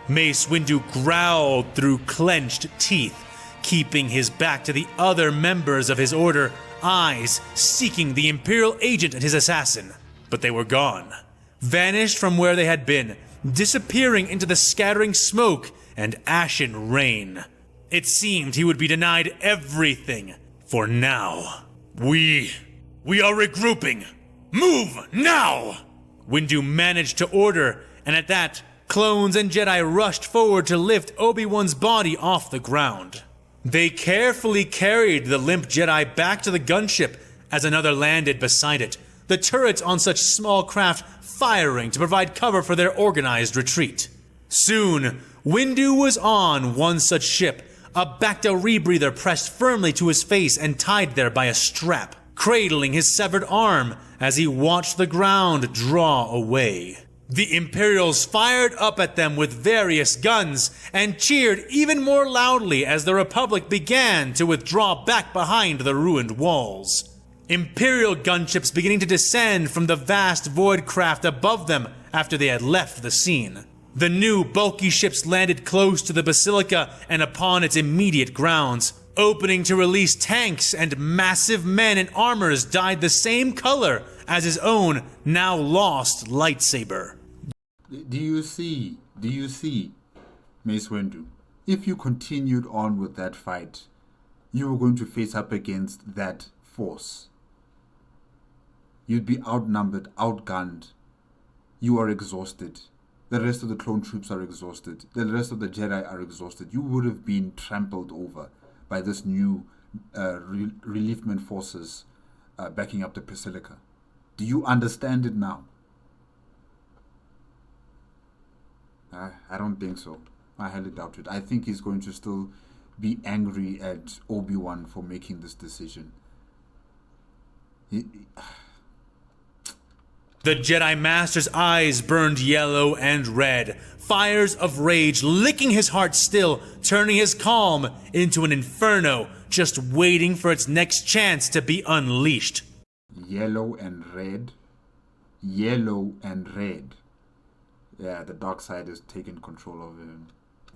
Mace Windu growled through clenched teeth, keeping his back to the other members of his order, eyes seeking the Imperial agent and his assassin. But they were gone, vanished from where they had been, disappearing into the scattering smoke and ashen rain. It seemed he would be denied everything for now. We are regrouping. Move now! Windu managed to order, and at that, clones and Jedi rushed forward to lift Obi-Wan's body off the ground. They carefully carried the limp Jedi back to the gunship as another landed beside it, the turrets on such small craft firing to provide cover for their organized retreat. Soon, Windu was on one such ship, a Bacta rebreather pressed firmly to his face and tied there by a strap, cradling his severed arm as he watched the ground draw away. The Imperials fired up at them with various guns and cheered even more loudly as the Republic began to withdraw back behind the ruined walls. Imperial gunships beginning to descend from the vast void craft above them after they had left the scene. The new bulky ships landed close to the Basilica and upon its immediate grounds, opening to release tanks, and massive men in armors dyed the same color as his own now lost lightsaber. Do you see, Mace Windu? If you continued on with that fight, you were going to face up against that force. You'd be outnumbered, outgunned. You are exhausted. The rest of the clone troops are exhausted. The rest of the Jedi are exhausted. You would have been trampled over by this new reliefment forces backing up the Basilica. Do you understand it now? I don't think so. I highly doubt it. I think he's going to still be angry at Obi-Wan for making this decision. The Jedi Master's eyes burned yellow and red, fires of rage licking his heart still, turning his calm into an inferno, just waiting for its next chance to be unleashed. Yellow and red. Yellow and red. Yeah, the dark side has taken control of him.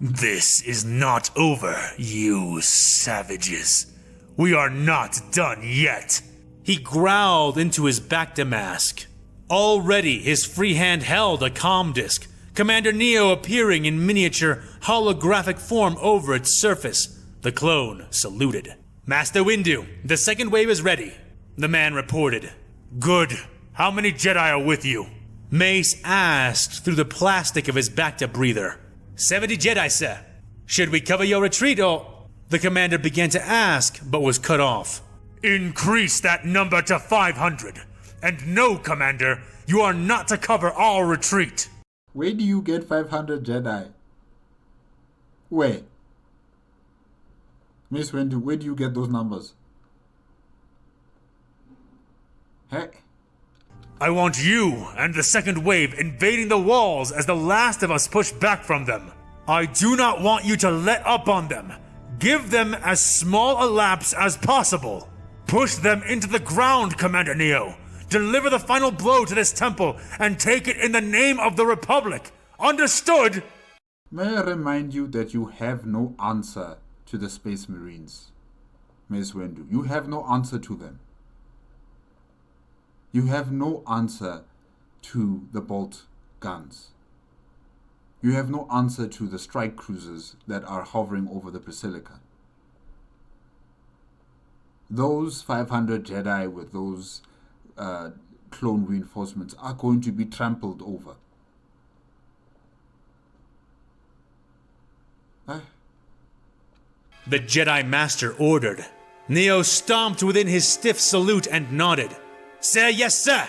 This is not over, you savages. We are not done yet. He growled into his Bacta mask. Already his free hand held a comm disc, Commander Neo appearing in miniature holographic form over its surface. The clone saluted. Master Windu, the second wave is ready, the man reported. Good. How many Jedi are with you? Mace asked through the plastic of his Bacta breather. 70 Jedi, sir. Should we cover your retreat or... The commander began to ask, but was cut off. Increase that number to 500. And no, Commander, you are not to cover our retreat. Where do you get 500 Jedi? Where? Mace Windu, where do you get those numbers? Hey. I want you and the second wave invading the walls as the last of us push back from them. I do not want you to let up on them. Give them as small a lapse as possible. Push them into the ground, Commander Neo. Deliver the final blow to this temple and take it in the name of the Republic. Understood? May I remind you that you have no answer to the Space Marines, Mace Windu. You have no answer to them. You have no answer to the bolt guns. You have no answer to the strike cruisers that are hovering over the Basilica. Those 500 Jedi with those clone reinforcements are going to be trampled over. The Jedi Master ordered. Neo stomped within his stiff salute and nodded. Sir, yes, sir,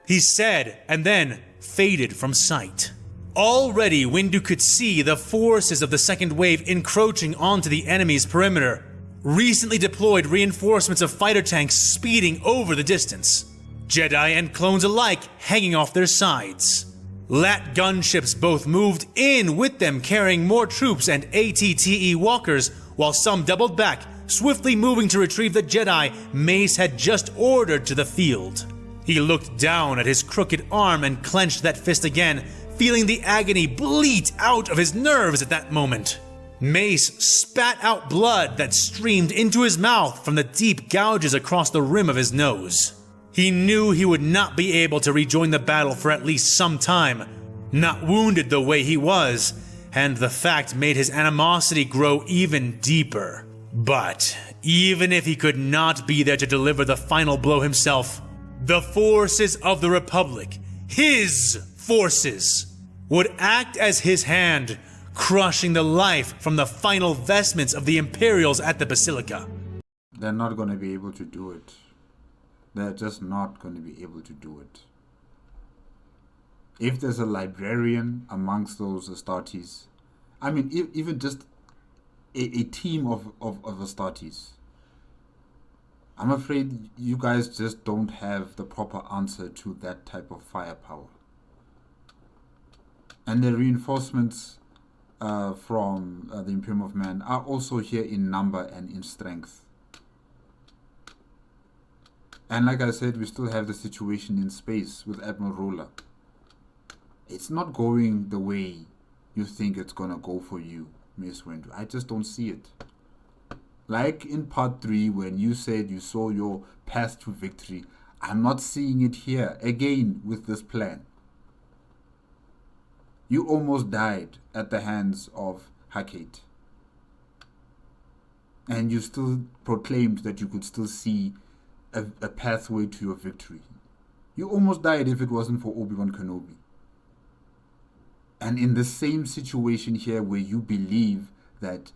he said, and then faded from sight. Already, Windu could see the forces of the second wave encroaching onto the enemy's perimeter. Recently deployed reinforcements of fighter tanks speeding over the distance. Jedi and clones alike hanging off their sides. Lat gunships both moved in with them, carrying more troops and ATTE walkers, while some doubled back, swiftly moving to retrieve the Jedi Mace had just ordered to the field. He looked down at his crooked arm and clenched that fist again, feeling the agony bleat out of his nerves at that moment. Mace spat out blood that streamed into his mouth from the deep gouges across the rim of his nose. He knew he would not be able to rejoin the battle for at least some time, not wounded the way he was, and the fact made his animosity grow even deeper. But even if he could not be there to deliver the final blow himself, the forces of the Republic, his forces, would act as his hand, crushing the life from the final vestments of the Imperials at the Basilica. They're not going to be able to do it. They're just not going to be able to do it. If there's a librarian amongst those Astartes, I mean, even just a team of Astartes, I'm afraid you guys just don't have the proper answer to that type of firepower. And the reinforcements from the Imperium of Man are also here in number and in strength. And like I said, we still have the situation in space with Admiral Roller. It's not going the way you think it's gonna go for you, Mace Windu. I just don't see it. Like in part 3, when you said you saw your path to victory, I'm not seeing it here again with this plan. You almost died at the hands of Hecate. And you still proclaimed that you could still see a pathway to your victory. You almost died if it wasn't for Obi-Wan Kanobi. And in the same situation here where you believe that,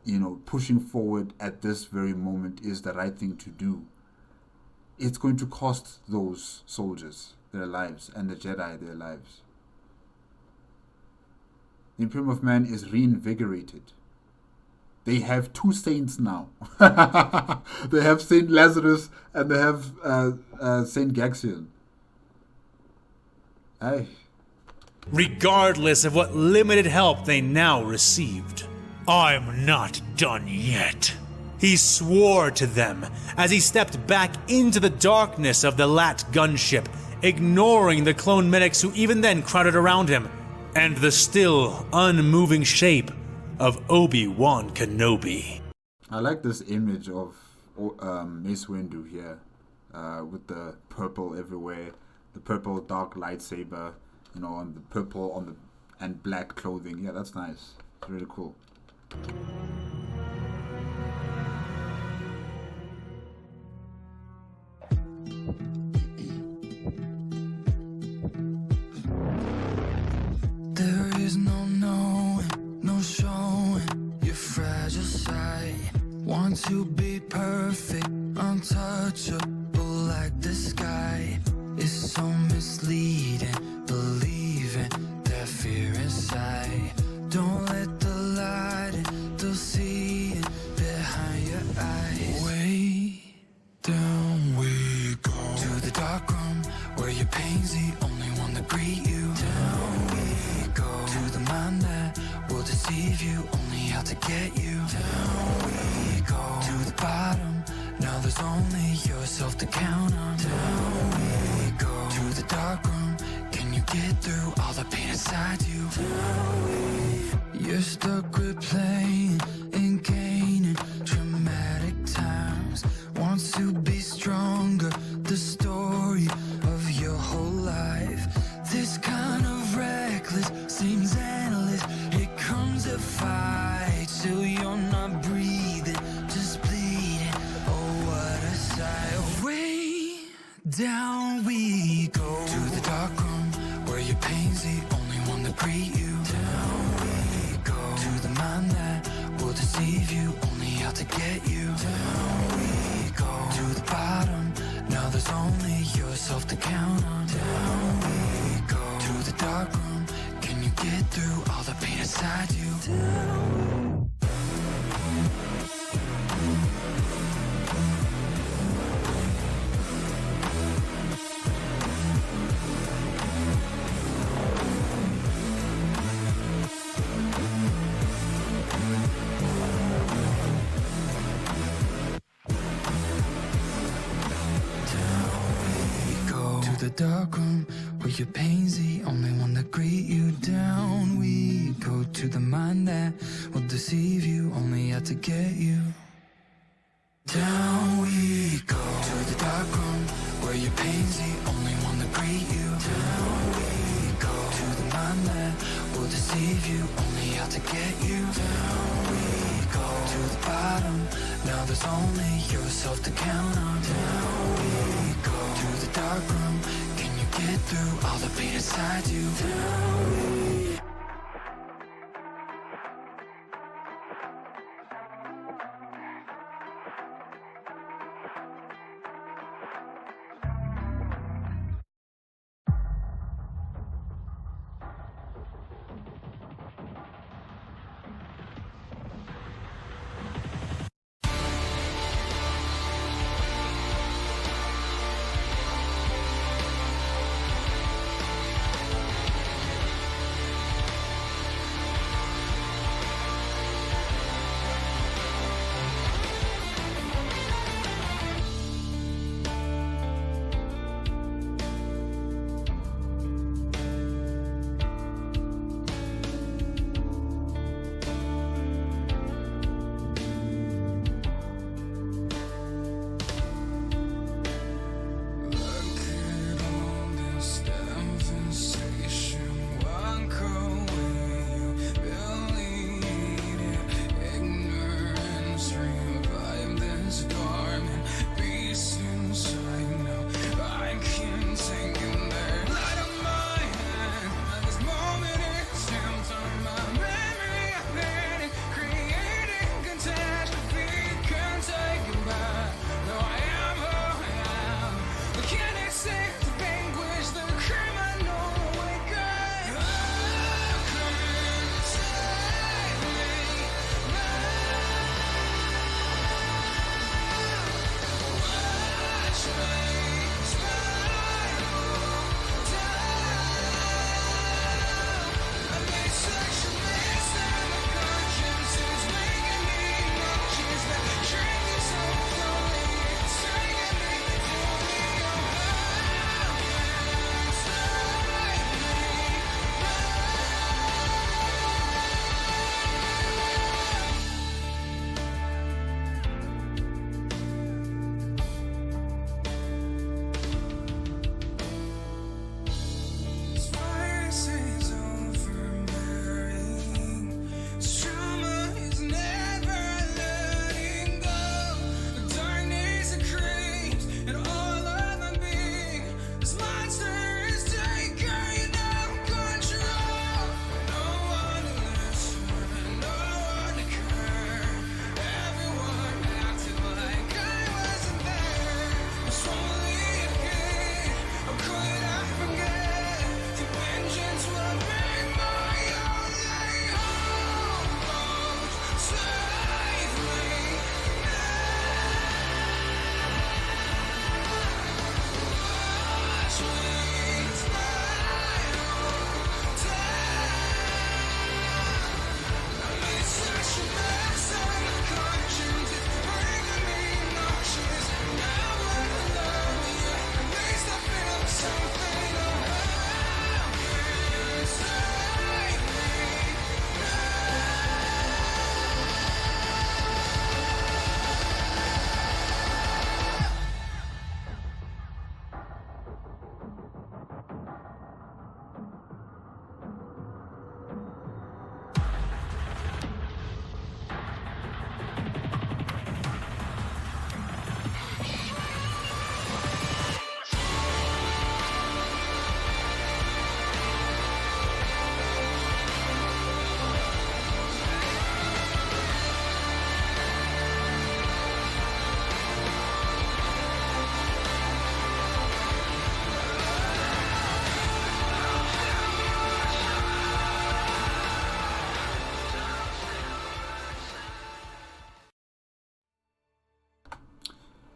you know, pushing forward at this very moment is the right thing to do, it's going to cost those soldiers their lives and the Jedi their lives. The Imperium of Man is reinvigorated. They have 2 saints now. They have Saint Lazarus and they have Saint Gaxian. Aye. regardless of what limited help they now received. I'm not done yet. He swore to them as he stepped back into the darkness of the Lat gunship, ignoring the clone medics who even then crowded around him, and the still unmoving shape of Obi-Wan Kanobi. I like this image of Mace Windu here, with the purple everywhere, the purple dark lightsaber, on the purple and black clothing. Yeah, that's nice. It's really cool. There is no knowing, no showing your fragile side. Want to be perfect, untouchable like the sky. Is so misleading, believing that fear inside. Don't let the light in, they'll see it behind your eyes. Way down we go, to the dark room where your pain's the only one that greet you. Down we go, to the mind that will deceive you, only out to get you. Down we go, to the bottom, now there's only yourself to count on. Down we go, to the dark room, can you get through all the pain inside you? You're stuck with playing and gaining traumatic times. Want to be stronger, the story of your whole life. This kind of reckless seems endless. It comes a fight till you're not breathing, just bleeding. Oh, what a sight. Way down we go, to the dark room where your pain's the only one that greet you. Down we go, to the mind that will deceive you, only out to get you. Down we go, to the bottom, now there's only yourself to count on. Down we go, to the dark room, can you get through all the pain inside you? Down. The dark room where your pain's the only one that greet you. Down we go, to the mind that will deceive you, only out to get you. Down we go, to the dark room where your pain's the only one that greet you. Down we go, to the mind that will deceive you, only out to get you. Down we go, to the bottom, now there's only yourself to count on. Down we go, to the dark room, can you get through all the pain inside you? Down we.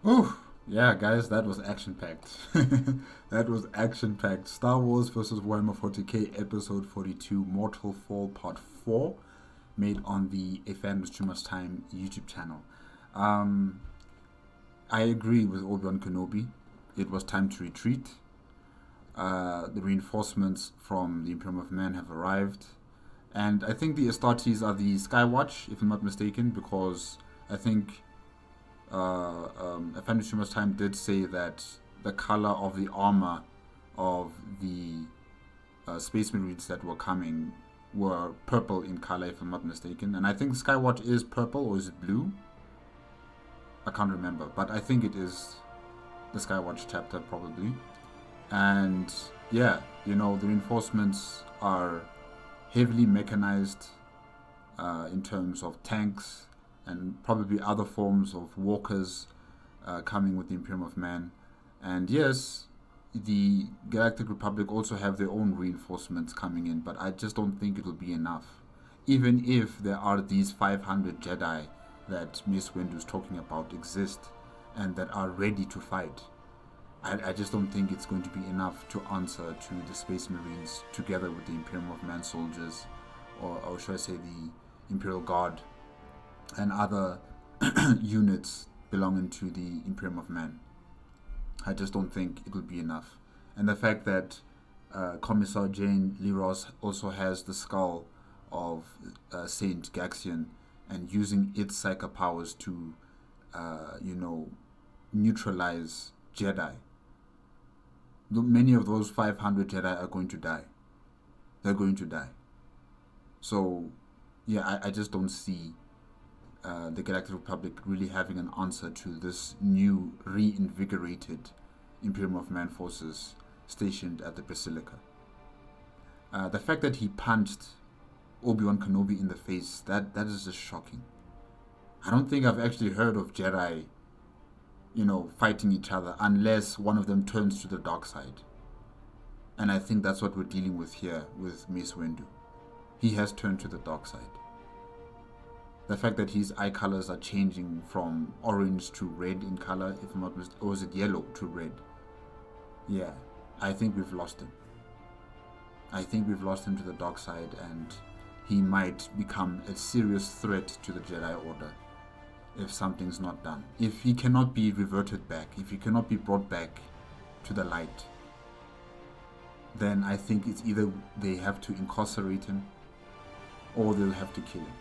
Oh, yeah, guys, that was action packed. That was action packed. Star Wars versus Warhammer 40K, episode 42, Mortal Fall Part 4, made on the A Fan with Too Much Time YouTube channel. I agree with Obi-Wan Kanobi. It was time to retreat. The reinforcements from the Imperium of Man have arrived. And I think the Astartes are the Skywatch, if I'm not mistaken, because I think A Fan with Too Much Time did say that the color of the armor of the Space Marines that were coming were purple in color, if I'm not mistaken. And I think Skywatch is purple, or is it blue? I can't remember, but I think it is the Skywatch chapter, probably. And yeah, the reinforcements are heavily mechanized in terms of tanks and probably other forms of walkers coming with the Imperium of Man. And yes, the Galactic Republic also have their own reinforcements coming in, but I just don't think it will be enough. Even if there are these 500 Jedi that Mace Windu is talking about exist and that are ready to fight, I just don't think it's going to be enough to answer to the Space Marines together with the Imperium of Man soldiers, or should I say the Imperial Guard and other units belonging to the Imperium of Man. I just don't think it will be enough. And the fact that Commissar Jane Leros also has the skull of Saint Gaxian and using its psycho powers to, neutralize Jedi. Many of those 500 Jedi are going to die. They're going to die. So, yeah, I just don't see the Galactic Republic really having an answer to this new, reinvigorated Imperium of Man forces stationed at the Basilica. The fact that he punched Obi-Wan Kanobi in the face, that is just shocking. I don't think I've actually heard of Jedi, fighting each other unless one of them turns to the dark side. And I think that's what we're dealing with here with Mace Windu. He has turned to the dark side. The fact that his eye colors are changing from orange to red in color, if I'm not mistaken, or is it yellow to red? Yeah, I think we've lost him. I think we've lost him to the dark side, and he might become a serious threat to the Jedi Order if something's not done. If he cannot be reverted back, if he cannot be brought back to the light, then I think it's either they have to incarcerate him or they'll have to kill him.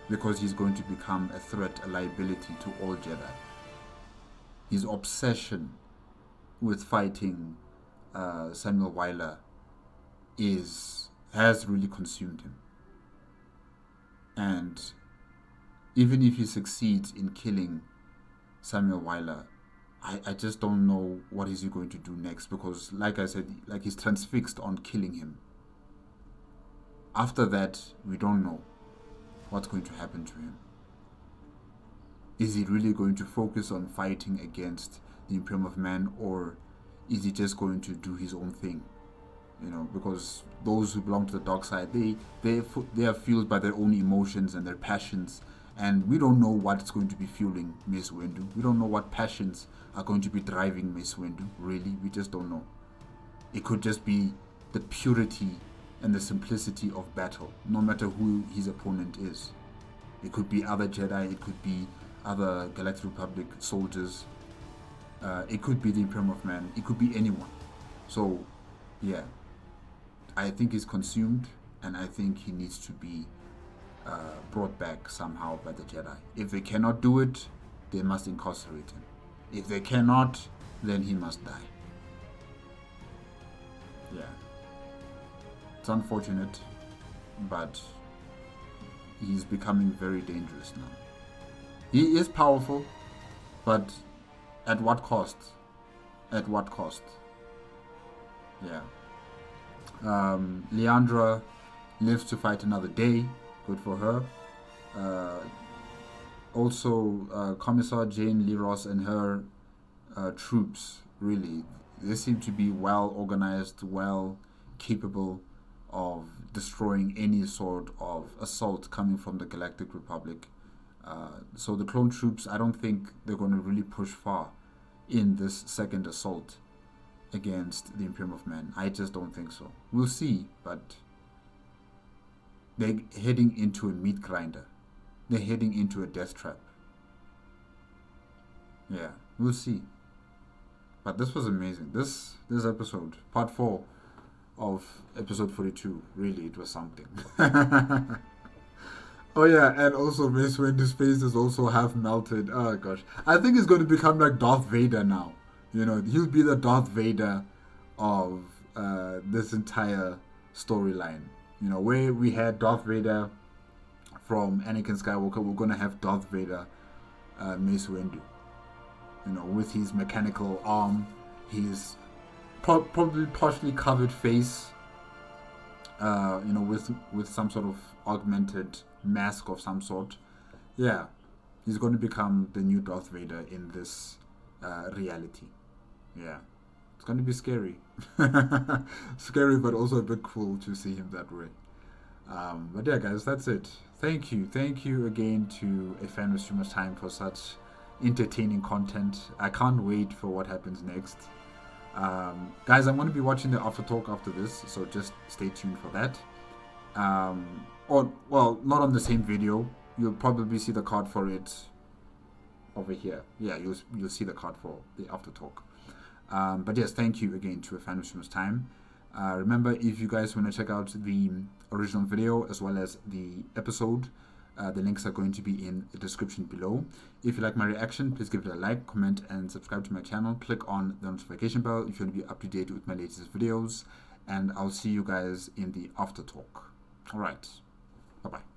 Because he's going to become a threat, a liability to all Jedi. His obsession with fighting Samuel Wyler has really consumed him. And even if he succeeds in killing Samuel Wyler, I just don't know what is he going to do next, because like I said, he's transfixed on killing him. After that, we don't know what's going to happen to him. Is he really going to focus on fighting against the Imperium of Man, or is he just going to do his own thing? Because those who belong to the dark side, they are fueled by their own emotions and their passions, and we don't know what's going to be fueling Mace Windu. We don't know what passions are going to be driving Mace Windu, really. We just don't know. It could just be the purity and the simplicity of battle, no matter who his opponent is. It could be other Jedi, it could be other Galactic Republic soldiers, it could be the Imperium of Man, it could be anyone. So, yeah, I think he's consumed, and I think he needs to be brought back somehow by the Jedi. If they cannot do it, they must incarcerate him. If they cannot, then he must die. Yeah. It's unfortunate, but he's becoming very dangerous now. He is powerful, but at what cost? At what cost? Yeah. Leandra lives to fight another day. Good for her. Also, Commissar Jane Leros and her troops, really, they seem to be well organized, well capable of destroying any sort of assault coming from the Galactic Republic. So the clone troops, I don't think they're going to really push far in this second assault against the Imperium of Man. I just don't think so. We'll see, but they're heading into a meat grinder. They're heading into a death trap. Yeah, we'll see. But this was amazing. This episode, part 4 of episode 42, really, it was something. Oh yeah, and also Mace Windu's face is also half melted. Oh gosh, I think he's going to become like Darth Vader now. You know, he'll be the Darth Vader of this entire storyline. You know, where we had Darth Vader from Anakin Skywalker, we're going to have Darth Vader, Mace Windu. You know, with his mechanical arm, his probably partially covered face. You know, with some sort of augmented mask of some sort. Yeah, he's going to become the new Darth Vader in this reality. Yeah, it's going to be scary. Scary, but also a bit cool to see him that way. But yeah, guys, that's it. Thank you again to A Fan with Too Much Time for such entertaining content. I can't wait for what happens next. Guys, I'm going to be watching the after talk after this, so just stay tuned for that. Or, well, not on the same video. You'll probably see the card for it over here. Yeah, you'll see the card for the after talk. But yes, thank you again to A Fan with Too Much Time. Remember, if you guys want to check out the original video as well as the episode, the links are going to be in the description below. If you like my reaction, please give it a like, comment, and subscribe to my channel. Click on the notification bell if you want to be up to date with my latest videos. And I'll see you guys in the after talk. Alright, bye-bye.